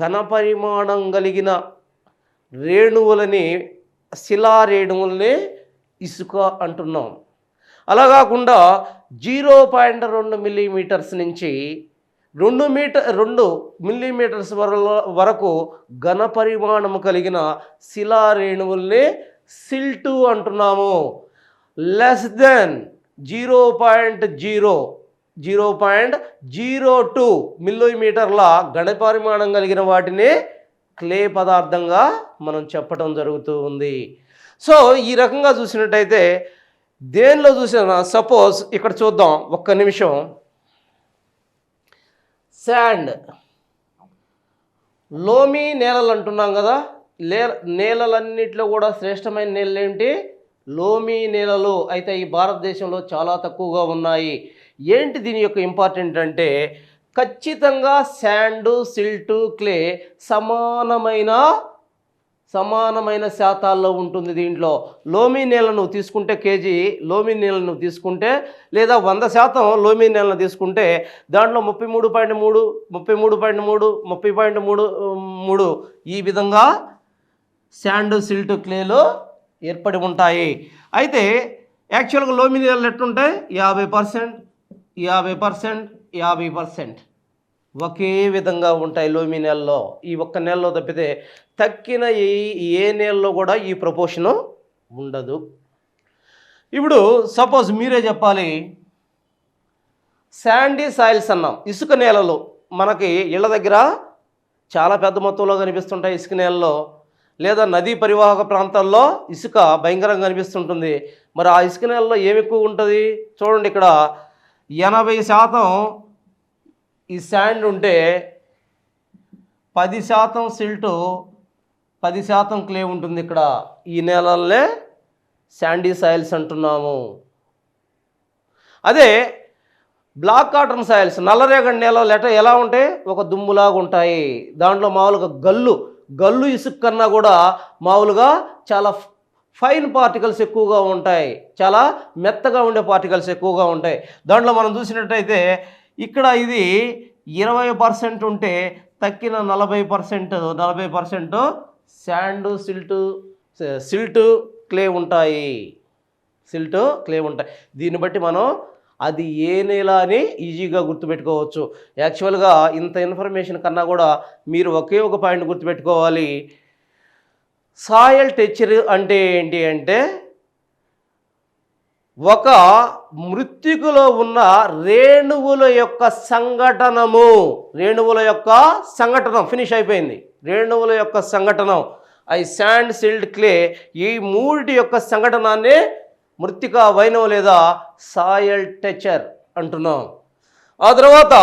ఘనపరిమాణం కలిగిన రేణువులని, శిలా రేణువుల్ని ఇసుక అంటున్నాం. అలా కాకుండా 0.2 మిల్లీమీటర్స్ నుంచి 2 మిల్లీమీటర్స్ వరకు ఘనపరిమాణం కలిగిన శిలా రేణువుల్ని సిల్టు అంటున్నాము. లెస్ దెన్ 0.02 మిల్లీమీటర్ల ఘనపరిమాణం కలిగిన వాటిని క్లే పదార్థంగా మనం చెప్పడం జరుగుతూ ఉంది. సో ఈ రకంగా చూసినట్టయితే దేనిలో చూసినా, సపోజ్ ఇక్కడ చూద్దాం ఒక్క నిమిషం. శాండ్, లోమీ నేలలు అంటున్నాం కదా. నేలలన్నింటిలో కూడా శ్రేష్టమైన నేలలు ఏంటి? లోమీ నేలలు. అయితే ఈ భారతదేశంలో చాలా తక్కువగా ఉన్నాయి. ఏంటి దీని యొక్క ఇంపార్టెంట్ అంటే ఖచ్చితంగా శాండు, సిల్టు, క్లే సమానమైన శాతాల్లో ఉంటుంది. దీంట్లో లోమీ నేలను తీసుకుంటే కేజీ లోమీ నేలను తీసుకుంటే లేదా 100% లోమీ నేలను తీసుకుంటే దాంట్లో 33.3, 33.3, 30.3 ఈ విధంగా శాండు, సిల్టు, క్లేలు ఏర్పడి ఉంటాయి. అయితే యాక్చువల్గా లోమీ నేలలు ఎట్లుంటాయి? 50%, 50% ఒకే విధంగా ఉంటాయి లోమీ నేలలో. ఈ ఒక్క నేలలో తప్పితే తక్కిన ఏ నేలలో కూడా ఈ ప్రపోర్షను ఉండదు. ఇప్పుడు సపోజ్ మీరే చెప్పాలి. శాండీ సాయిల్స్ అన్నాం. ఇసుక నేలలు మనకి ఇళ్ళ దగ్గర చాలా పెద్ద మొత్తంలో కనిపిస్తుంటాయి ఇసుక నేలలో, లేదా నదీ పరివాహక ప్రాంతాల్లో ఇసుక భయంకరంగా కనిపిస్తుంటుంది. మరి ఆ ఇసుక నేలలో ఏమి ఎక్కువ ఉంటుంది? చూడండి, ఇక్కడ 80% ఈ శాండ్ ఉంటే 10% సిల్టు, 10% క్లే ఉంటుంది. ఇక్కడ ఈ నేలలనే శాండీ సాయిల్స్ అంటున్నాము. అదే బ్లాక్ కాటన్ సాయిల్స్, నల్లరేగడి నేలలు ఎలా ఉంటాయి? ఒక దుమ్ములాగా ఉంటాయి. దాంట్లో మామూలుగా గల్లు ఇసుక కన్నా కూడా మామూలుగా చాలా ఫైన్ పార్టికల్స్ ఎక్కువగా ఉంటాయి, చాలా మెత్తగా ఉండే పార్టికల్స్ ఎక్కువగా ఉంటాయి. దాంట్లో మనం చూసినట్టయితే ఇక్కడ ఇది 20% ఉంటే తక్కిన 40% శాండు, సిల్టు, క్లే ఉంటాయి. దీన్ని బట్టి మనం అది ఏ నేల అని ఈజీగా గుర్తుపెట్టుకోవచ్చు. యాక్చువల్గా ఇంత ఇన్ఫర్మేషన్ కన్నా కూడా మీరు ఒకే ఒక పాయింట్ గుర్తుపెట్టుకోవాలి. సాయిల్ టెక్స్చర్ అంటే ఏంటి అంటే ఒక మృత్తికలో ఉన్న రేణువుల యొక్క సంఘటనం ఫినిష్ అయిపోయింది. రేణువుల యొక్క సంఘటనం, శాండ్, సిల్ట్, క్లే, ఈ 3 యొక్క సంఘటనాన్ని మృత్తికా వైనం లేదా సాయిల్ టెక్స్చర్ అంటున్నాం. ఆ తర్వాత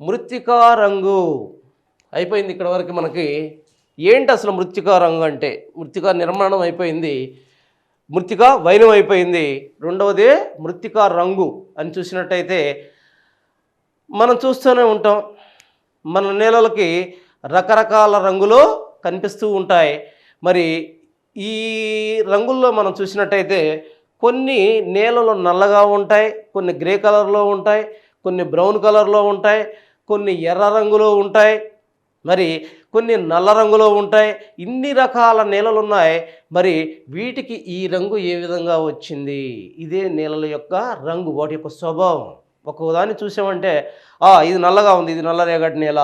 మృత్తికా రంగు అయిపోయింది. ఇక్కడ వరకు మనకి ఏంటి అసలు మృత్తికా రంగు అంటే? మృత్తికా నిర్మాణం అయిపోయింది, మృత్తికా వైనం అయిపోయింది. రెండవది మృత్తికా రంగు అని చూసినట్టయితే మనం చూస్తూనే ఉంటాం, మన నేలలకి రకరకాల రంగులు కనిపిస్తూ ఉంటాయి. మరి ఈ రంగుల్లో మనం చూసినట్టయితే కొన్ని నేలలు నల్లగా ఉంటాయి, కొన్ని గ్రే కలర్లో ఉంటాయి, కొన్ని బ్రౌన్ కలర్లో ఉంటాయి, కొన్ని ఎర్ర రంగులో ఉంటాయి, మరి కొన్ని నల్ల రంగులో ఉంటాయి. ఇన్ని రకాల నేలలు ఉన్నాయి. మరి వీటికి ఈ రంగు ఏ విధంగా వచ్చింది? ఇదే నేలల యొక్క రంగు, వాటి యొక్క స్వభావం. ఒక్కోదాన్ని చూసామంటే ఇది నల్లగా ఉంది, ఇది నల్లరేగడి నేల,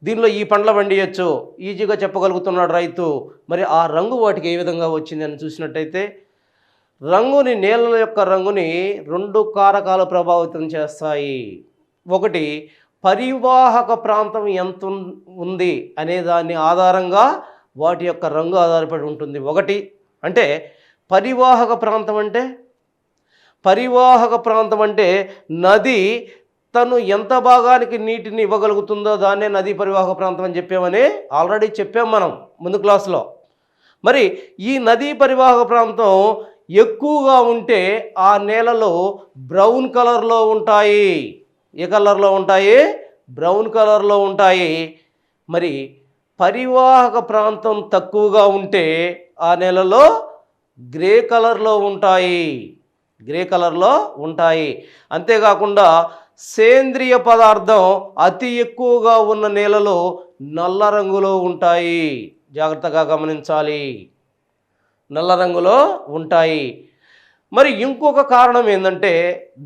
దీనిలో ఈ పండ్ల పండియచ్చు, ఈజీగా చెప్పగలుగుతున్నాడు రైతు. మరి ఆ రంగు వాటికి ఏ విధంగా వచ్చింది అని చూసినట్టయితే, నేలల యొక్క రంగుని 2 కారకాలు ప్రభావితం చేస్తాయి. ఒకటి, పరివాహక ప్రాంతం ఎంత ఉంది అనే దాని ఆధారంగా వాటి యొక్క రంగు ఆధారపడి ఉంటుంది. ఒకటి అంటే పరివాహక ప్రాంతం అంటే నది తను ఎంత భాగానికి నీటిని ఇవ్వగలుగుతుందో దాన్నే నదీ పరివాహక ప్రాంతం అని చెప్పామని ఆల్రెడీ చెప్పాం మనం ముందు క్లాసులో. మరి ఈ నదీ పరివాహక ప్రాంతం ఎక్కువగా ఉంటే ఆ నేలలు బ్రౌన్ కలర్లో ఉంటాయి. ఏ కలర్లో ఉంటాయి? బ్రౌన్ కలర్లో ఉంటాయి. మరి పరివాహక ప్రాంతం తక్కువగా ఉంటే ఆ నేలలో గ్రే కలర్లో ఉంటాయి. అంతేకాకుండా సేంద్రియ పదార్థం అతి ఎక్కువగా ఉన్న నేలలు నల్ల రంగులో ఉంటాయి. జాగ్రత్తగా గమనించాలి, నల్ల రంగులో ఉంటాయి. మరి ఇంకొక కారణం ఏంటంటే,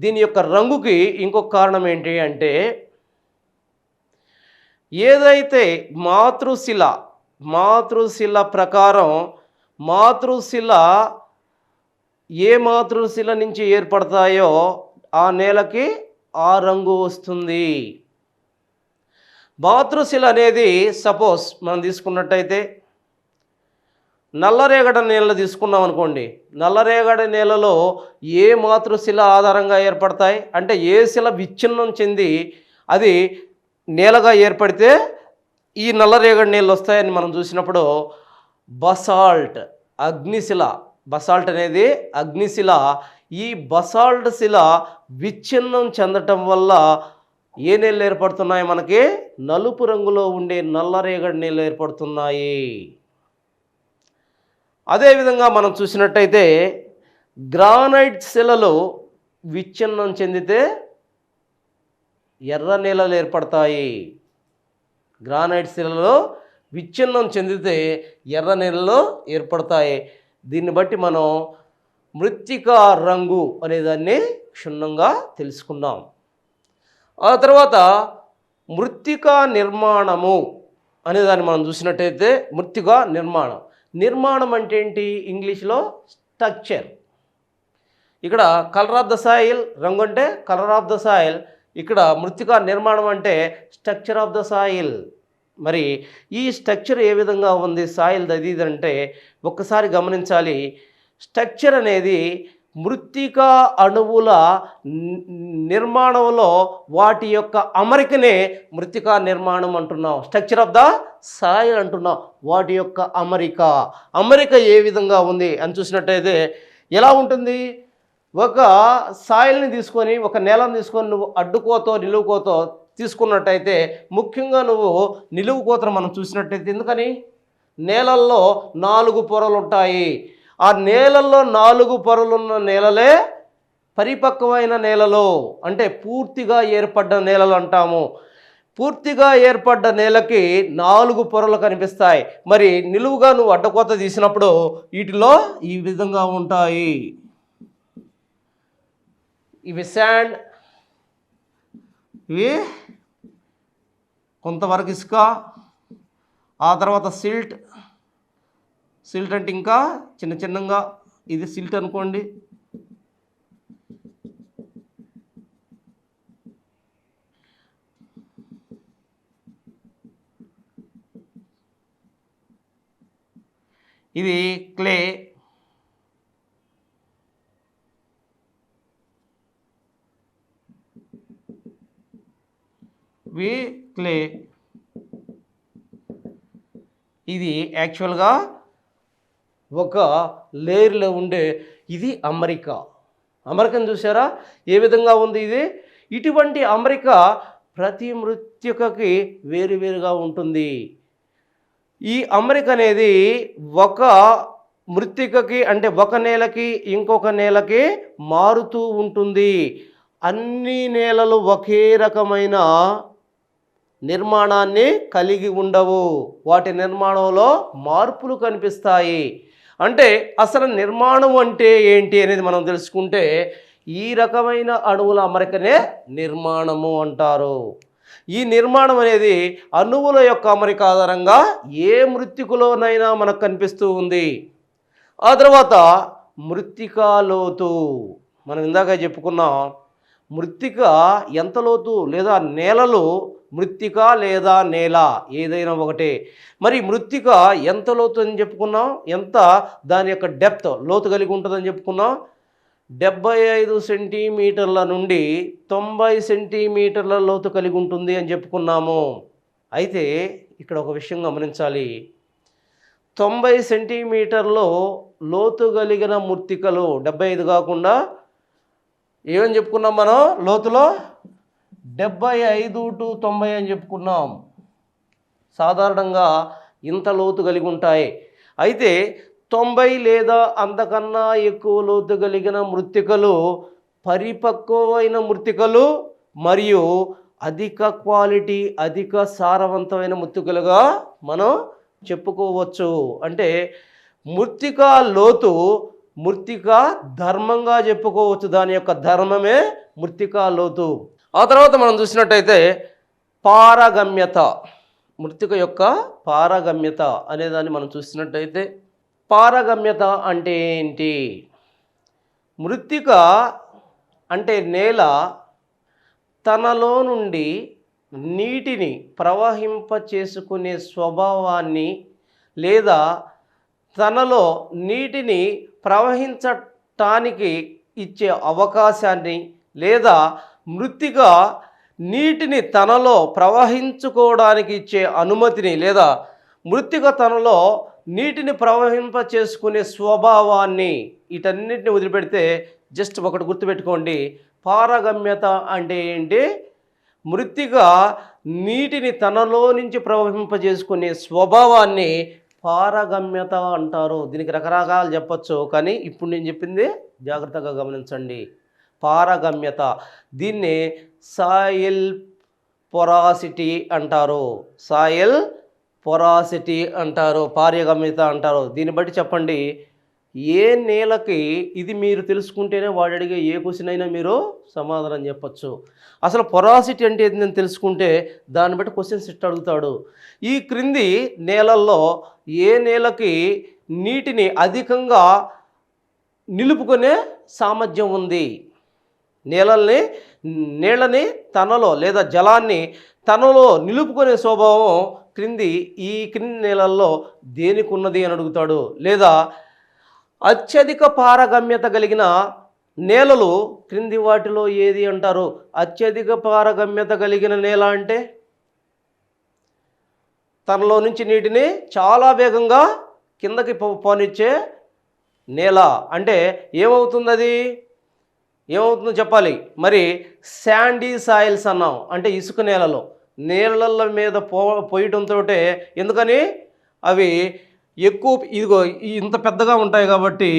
దీని యొక్క రంగుకి ఇంకొక కారణం ఏంటి అంటే, ఏదైతే మాతృశిల ప్రకారం ఏ మాతృశిల నుంచి ఏర్పడతాయో ఆ నేలకి ఆ రంగు వస్తుంది. మాతృశిల అనేది సపోజ్ మనం తీసుకున్నట్టయితే నల్లరేగడి నేలలు తీసుకున్నాం అనుకోండి. నల్లరేగడి నేలలో ఏ మాతృశిల ఆధారంగా ఏర్పడతాయి అంటే, ఏ శిల విచ్ఛిన్నం చెంది అది నేలగా ఏర్పడితే ఈ నల్లరేగడి నీళ్ళు వస్తాయని మనం చూసినప్పుడు బసాల్ట్ అనేది అగ్నిశిల. ఈ బసాల్ట్ శిల విచ్ఛిన్నం చెందటం వల్ల ఏ నీళ్ళు ఏర్పడుతున్నాయి? మనకి నలుపు రంగులో ఉండే నల్లరేగడి నీళ్ళు ఏర్పడుతున్నాయి. అదేవిధంగా మనం చూసినట్టయితే గ్రానైట్ శిలలు విచ్ఛిన్నం చెందితే ఎర్ర నేలలు ఏర్పడతాయి. గ్రానైట్ శిలలో విచ్ఛిన్నం చెందితే ఎర్ర నేలలు ఏర్పడతాయి. దీన్ని బట్టి మనం మృత్తికా రంగు అనేదాన్ని క్షుణ్ణంగా తెలుసుకున్నాం. ఆ తర్వాత మృత్తికా నిర్మాణము అనేదాన్ని మనం చూసినట్టయితే, మృత్తికా నిర్మాణం అంటే ఏంటి? ఇంగ్లీష్లో స్ట్రక్చర్. ఇక్కడ కలర్ ఆఫ్ ద సాయిల్, రంగు అంటే కలర్ ఆఫ్ ద సాయిల్. ఇక్కడ మృత్తికా నిర్మాణం అంటే స్ట్రక్చర్ ఆఫ్ ద సాయిల్. మరి ఈ స్ట్రక్చర్ ఏ విధంగా ఉంది సాయిల్ అది అంటే ఒక్కసారి గమనించాలి. స్ట్రక్చర్ అనేది మృత్తికా అణువుల నిర్మాణంలో వాటి యొక్క అమరికనే మృత్తికా నిర్మాణం అంటున్నాం. స్ట్రక్చర్ ఆఫ్ ద సాయిల్ అంటున్నాం. వాటి యొక్క అమరిక ఏ విధంగా ఉంది అని చూసినట్టయితే ఎలా ఉంటుంది? ఒక సాయిల్ని తీసుకొని, ఒక నేలను తీసుకొని నువ్వు అడ్డుకోతో నిలువుకోతో తీసుకున్నట్టయితే, ముఖ్యంగా నువ్వు నిలువు కోతను మనం చూసినట్టయితే, ఎందుకని? నేలల్లో 4 పొరలు ఉంటాయి. ఆ నేలల్లో 4 పొరలున్న నేలలే పరిపక్వమైన నేలలు, అంటే పూర్తిగా ఏర్పడ్డ నేలలు అంటాము. పూర్తిగా ఏర్పడ్డ నేలకి 4 పొరలు కనిపిస్తాయి. మరి నిలువుగా నువ్వు అడ్డకోత తీసినప్పుడు వీటిలో ఈ విధంగా ఉంటాయి. ఇవి శాండ్, ఇవి కొంతవరకు ఇసుక, ఆ తర్వాత సిల్ట్ అంటే ఇంకా చిన్నగా ఇది సిల్ట్ అనుకోండి. ఇది క్లే, ఇది యాక్చువల్గా ఒక లేయర్లో ఉండే ఇది అమరికను చూసారా ఏ విధంగా ఉంది ఇది? ఇటువంటి అమరిక ప్రతి మృత్తికకి వేరువేరుగా ఉంటుంది. ఈ అమరిక అనేది ఒక మృత్తికకి అంటే ఒక నేలకి ఇంకొక నేలకి మారుతూ ఉంటుంది. అన్ని నేలలు ఒకే రకమైన నిర్మాణాన్ని కలిగి ఉండవు. వాటి నిర్మాణంలో మార్పులు కనిపిస్తాయి. అంటే అసలు నిర్మాణం అంటే ఏంటి అనేది మనం తెలుసుకుంటే ఈ రకమైన అణువుల అమరికనే నిర్మాణము అంటారు. ఈ నిర్మాణం అనేది అణువుల యొక్క అమరిక ఆధారంగా ఏ మృత్తికలోనైనా మనకు కనిపిస్తూ ఉంది. ఆ తర్వాత మృత్తికా లోతు. మనం ఇందాక చెప్పుకున్నాం, మృత్తిక ఎంత లోతు లేదా నేలలు మృత్తిక లేదా నేల ఏదైనా ఒకటే. మరి మృత్తిక ఎంత లోతు అని చెప్పుకున్నాం, ఎంత దాని యొక్క డెప్త్ లోతు కలిగి ఉంటుందని చెప్పుకున్నాం. 75 సెంటీమీటర్ల నుండి 90 సెంటీమీటర్ల లోతు కలిగి ఉంటుంది అని చెప్పుకున్నాము. అయితే ఇక్కడ ఒక విషయం గమనించాలి. 90 సెంటీమీటర్లు లోతు కలిగిన మృత్తికలు 75 కాకుండా ఏమని చెప్పుకున్నాం మనం, లోతులో 75 to 90 అని చెప్పుకున్నాం. సాధారణంగా ఇంత లోతు కలిగి ఉంటాయి. అయితే 90 లేదా అంతకన్నా ఎక్కువ లోతు కలిగిన మృత్తికలు పరిపక్వమైన మృత్తికలు మరియు అధిక క్వాలిటీ అధిక సారవంతమైన మృత్తికలుగా మనం చెప్పుకోవచ్చు. అంటే మృత్తిక లోతు మృత్తిక ధర్మంగా చెప్పుకోవచ్చు. దాని యొక్క ధర్మమే మృత్తికా లోతు. ఆ తర్వాత మనం చూసినట్టయితే పారగమ్యత, మృత్తిక యొక్క పారగమ్యత అనేదాన్ని మనం చూసినట్టయితే పారగమ్యత అంటే ఏంటి? మృత్తిక అంటే నేల తనలో నుండి నీటిని ప్రవహింప చేసుకునే స్వభావాన్ని లేదా తనలో నీటిని ప్రవహించటానికి ఇచ్చే అవకాశాన్ని లేదా మృత్తిక నీటిని తనలో ప్రవహించుకోవడానికి ఇచ్చే అనుమతిని లేదా మృత్తిక తనలో నీటిని ప్రవహింప చేసుకునే స్వభావాన్ని వీటన్నిటిని వదిలిపెడితే జస్ట్ ఒకటి గుర్తుపెట్టుకోండి, పారగమ్యత అంటే ఏంటి? మృత్తిక నీటిని తనలో నుంచి ప్రవహింపజేసుకునే స్వభావాన్ని పారగమ్యత అంటారు. దీనికి రకరకాలు చెప్పచ్చు, కానీ ఇప్పుడు నేను చెప్పింది జాగ్రత్తగా గమనించండి. పారగమ్యత, దీన్ని సాయిల్ పొరాసిటీ అంటారు. సాయిల్ పొరాసిటీ అంటారు, పారగమ్యత అంటారు. దీన్ని బట్టి చెప్పండి ఏ నేలకి ఇది మీరు తెలుసుకుంటేనే వాడు అడిగే ఏ క్వశ్చన్ అయినా మీరు సమాధానం చెప్పచ్చు. అసలు పొరాసిటీ అంటే ఏంటని తెలుసుకుంటే దాన్ని బట్టి క్వశ్చన్స్ ఇట్లా అడుగుతాడు. ఈ క్రింది నేలల్లో ఏ నేలకి నీటిని అధికంగా నిలుపుకునే సామర్థ్యం ఉంది? నీళ్ళని తనలో లేదా జలాన్ని తనలో నిలుపుకునే స్వభావం ఈ క్రింది నేలల్లో దేనికి ఉన్నది అని అడుగుతాడు. లేదా అత్యధిక పారగమ్యత కలిగిన నేలలు క్రింది వాటిలో ఏది అంటారు? అత్యధిక పారగమ్యత కలిగిన నేల అంటే తనలో నుంచి నీటిని చాలా వేగంగా కిందకి పోనిచ్చే నేల. అంటే ఏమవుతుంది, అది ఏమవుతుందో చెప్పాలి. మరి శాండీ సాయిల్స్ అన్నాం, అంటే ఇసుక నేలల మీద పోయటంతో, ఎందుకని అవి ఎక్కువ ఇదిగో ఇంత పెద్దగా ఉంటాయి కాబట్టి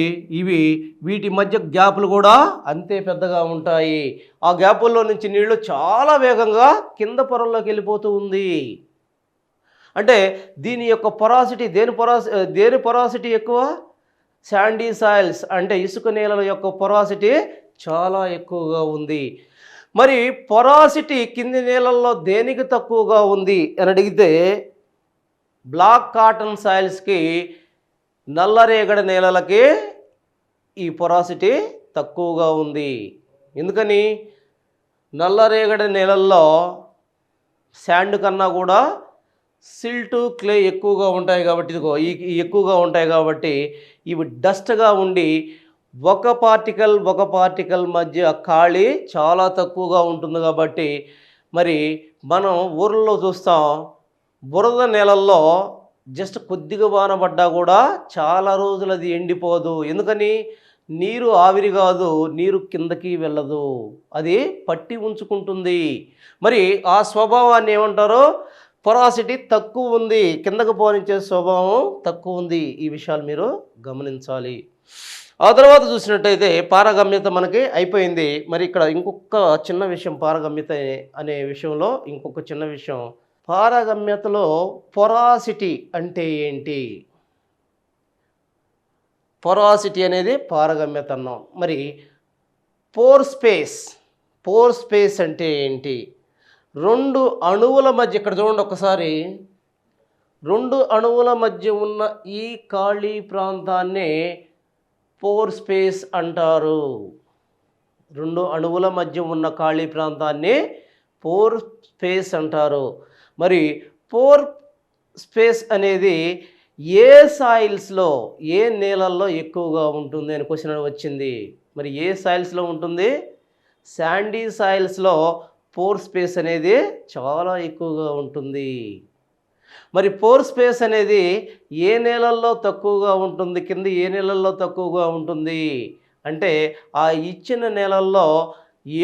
వీటి మధ్య గ్యాపులు కూడా అంతే పెద్దగా ఉంటాయి. ఆ గ్యాపుల్లో నుంచి నీళ్లు చాలా వేగంగా కింద పొరల్లోకి వెళ్ళిపోతూ ఉంది. అంటే దీని యొక్క పొరాసిటీ దేని పొరాసిటీ ఎక్కువ? శాండీ సాయిల్స్ అంటే ఇసుక నేలల యొక్క పొరాసిటీ చాలా ఎక్కువగా ఉంది. మరి పొరాసిటీ కింది నేలల్లో దేనికి తక్కువగా ఉంది అని అడిగితే బ్లాక్ కాటన్ సాయిల్స్కి, నల్లరేగడి నేలలకి ఈ పొరాసిటీ తక్కువగా ఉంది. ఎందుకని? నల్లరేగడి నేలల్లో శాండ్ కన్నా కూడా సిల్టు, క్లే ఎక్కువగా ఉంటాయి కాబట్టి ఎక్కువగా ఉంటాయి కాబట్టి ఇవి డస్ట్గా ఉండి ఒక పార్టికల్ మధ్య ఖాళీ చాలా తక్కువగా ఉంటుంది. కాబట్టి మరి మనం ఊర్లలో చూస్తాం, బురద నేలల్లో జస్ట్ కొద్దిగా వాన పడ్డా కూడా చాలా రోజులు అది ఎండిపోదు. ఎందుకని? నీరు ఆవిరి కాదు, నీరు కిందకి వెళ్ళదు, అది పట్టి ఉంచుకుంటుంది. మరి ఆ స్వభావాన్ని ఏమంటారు? పొరాసిటీ తక్కువ ఉంది, కిందకు పోనించే స్వభావం తక్కువ ఉంది. ఈ విషయాలు మీరు గమనించాలి. ఆ తర్వాత చూసినట్టయితే పారగమ్యత మనకి అయిపోయింది. మరి ఇక్కడ ఇంకొక చిన్న విషయం, పారగమ్యత అనే విషయంలో ఇంకొక చిన్న విషయం, పారగమ్యతలో పొరాసిటీ అంటే ఏంటి? పొరాసిటీ అనేది పారగమ్యత అన్నాం. మరి పోర్ స్పేస్ అంటే ఏంటి? రెండు అణువుల మధ్య, ఇక్కడ చూడండి ఒకసారి, రెండు అణువుల మధ్య ఉన్న ఈ ఖాళీ ప్రాంతాన్నే పోర్ స్పేస్ అంటారు. రెండు అణువుల మధ్య ఉన్న ఖాళీ ప్రాంతాన్ని పోర్ స్పేస్ అంటారు. మరి పోర్ స్పేస్ అనేది ఏ సాయిల్స్లో, ఏ నేలల్లో ఎక్కువగా ఉంటుంది అని క్వశ్చన్ వచ్చింది. మరి ఏ సాయిల్స్లో ఉంటుంది? శాండీ సాయిల్స్లో పోర్ స్పేస్ అనేది చాలా ఎక్కువగా ఉంటుంది. మరి పోర్ స్పేస్ అనేది ఏ నేలల్లో తక్కువగా ఉంటుంది, కింద ఏ నేలల్లో తక్కువగా ఉంటుంది అంటే ఆ ఇచ్చిన నేలల్లో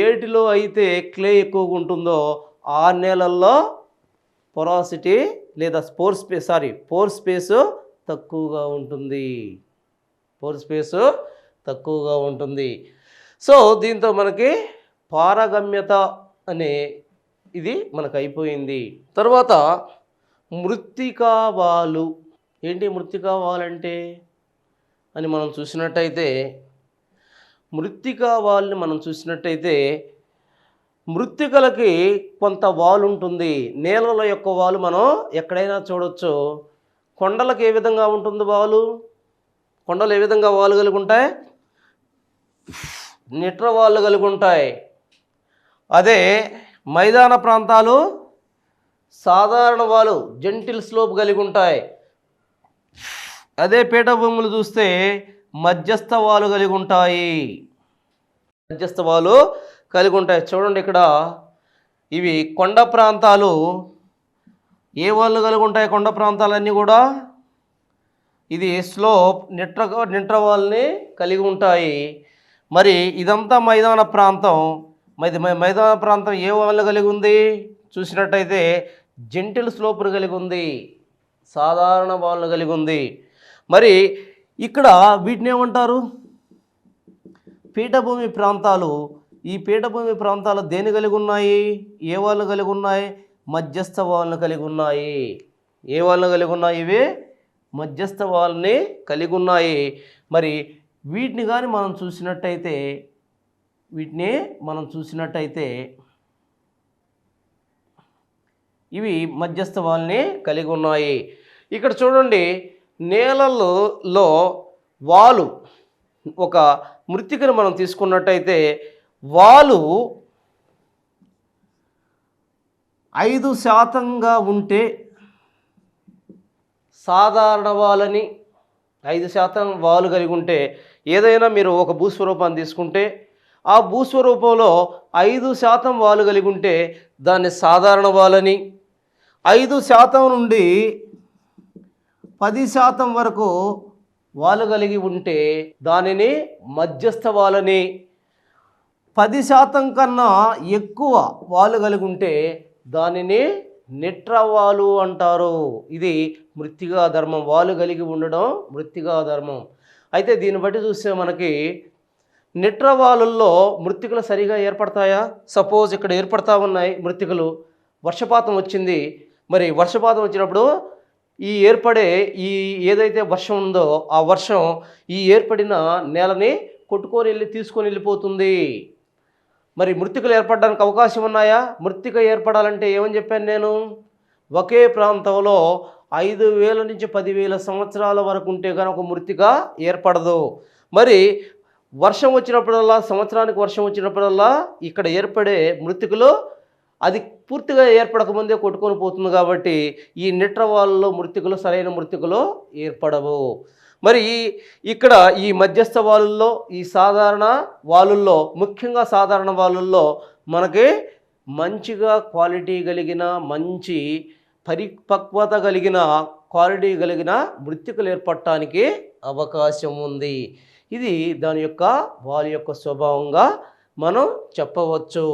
ఏటిలో అయితే క్లే ఎక్కువగా ఉంటుందో ఆ నేలల్లో పొరాసిటీ లేదా పోర్ స్పేస్ తక్కువగా ఉంటుంది. పోర్ స్పేస్ తక్కువగా ఉంటుంది. సో దీంతో మనకి పారగమ్యత అనే ఇది మనకు అయిపోయింది. తర్వాత మృత్తికావాలు. ఏంటి మృత్తికావాలంటే అని మనం చూసినట్టయితే, మృత్తికావాల్ని మనం చూసినట్టయితే మృత్తికలకి కొంత వాలు ఉంటుంది. నేలల యొక్క వాలు మనం ఎక్కడైనా చూడొచ్చు. కొండలకు ఏ విధంగా ఉంటుంది వాలు? కొండలు ఏ విధంగా వాలు కలిగి ఉంటాయి? నిట్ర వాళ్ళు కలిగి ఉంటాయి. అదే మైదాన ప్రాంతాలు సాధారణ వాలు, జెంటిల్ స్లోప్ కలిగి ఉంటాయి. అదే పీఠభూములు చూస్తే మధ్యస్థ వాలు కలిగి ఉంటాయి. మధ్యస్థ వాలు కలిగి ఉంటాయి. చూడండి ఇక్కడ ఇవి కొండ ప్రాంతాలు. ఏ వాళ్ళు కలిగి ఉంటాయి? కొండ ప్రాంతాలన్నీ కూడా ఇది స్లోప్, నిట్ర వాళ్ళని కలిగి ఉంటాయి. మరి ఇదంతా మైదాన ప్రాంతం. మైదాన ప్రాంతం ఏ వాళ్ళు కలిగి ఉంది? చూసినట్టయితే జెంటిల్ స్లోప్ను కలిగి ఉంది, సాధారణ వాళ్ళను కలిగి ఉంది. మరి ఇక్కడ వీటిని ఏమంటారు? పీఠభూమి ప్రాంతాలు. ఈ పీఠభూమి ప్రాంతాలు దేని కలిగి ఉన్నాయి? ఏ వాళ్ళను కలిగి ఉన్నాయి? మధ్యస్థ వాళ్ళను కలిగి ఉన్నాయి. ఏ వాళ్ళను కలిగి ఉన్నాయి? ఇవి మధ్యస్థ వాళ్ళని కలిగి ఉన్నాయి. మరి వీటిని కానీ మనం చూసినట్టయితే ఇవి మధ్యస్థ వాళ్ళని కలిగి ఉన్నాయి. ఇక్కడ చూడండి, నేలల్లో వాలు, ఒక మృత్తికను మనం తీసుకున్నట్టయితే వాలు 5% ఉంటే సాధారణ వాలని, 5% వాలు కలిగి ఉంటే, ఏదైనా మీరు ఒక భూస్వరూపాన్ని తీసుకుంటే ఆ భూస్వరూపంలో 5% వాలు కలిగి ఉంటే దాన్ని సాధారణ వాలని, 5% నుండి 10% వరకు వాలు కలిగి ఉంటే దానిని మధ్యస్థ వాలని, 10% కన్నా ఎక్కువ వాలు కలిగి ఉంటే దానిని నిట్రవాలు అంటారు. ఇది మృత్తికా ధర్మం. వాలు కలిగి ఉండడం మృత్తికా ధర్మం. అయితే దీన్ని బట్టి చూస్తే మనకి నిట్రవాలుల్లో మృత్తికలు సరిగా ఏర్పడతాయా? సపోజ్ ఇక్కడ ఏర్పడతా ఉన్నాయి మృత్తికలు, వర్షపాతం వచ్చింది. మరి వర్షపాతం వచ్చినప్పుడు ఈ ఏదైతే వర్షం ఉందో ఆ వర్షం ఈ ఏర్పడిన నేలని తీసుకొని వెళ్ళిపోతుంది. మరి మృత్తికలు ఏర్పడడానికి అవకాశం ఉన్నాయా? మృత్తిక ఏర్పడాలంటే ఏమని చెప్పాను నేను? ఒకే ప్రాంతంలో 5,000 నుంచి 10,000 సంవత్సరాల వరకు ఉంటే కనుక ఒక మృత్తిక ఏర్పడదు. మరి వర్షం వచ్చినప్పుడల్లా, సంవత్సరానికి వర్షం వచ్చినప్పుడల్లా ఇక్కడ ఏర్పడే మృత్తికలు అది పూర్తిగా ఏర్పడకముందే కొట్టుకొని పోతుంది. కాబట్టి ఈ నిట్రవాళ్ళలో మృత్తికలు, సరైన మృత్తికలు ఏర్పడవు. మరి ఇక్కడ ఈ మధ్యస్థ వాలుల్లో, ఈ సాధారణ వాలుల్లో, ముఖ్యంగా సాధారణ వాలుల్లో మనకి మంచిగా క్వాలిటీ కలిగిన, మంచి పరిపక్వత కలిగిన, క్వాలిటీ కలిగిన మృత్తికలు ఏర్పడటానికి అవకాశం ఉంది. ఇది దాని యొక్క వాలు యొక్క స్వభావంగా మనం చెప్పవచ్చు.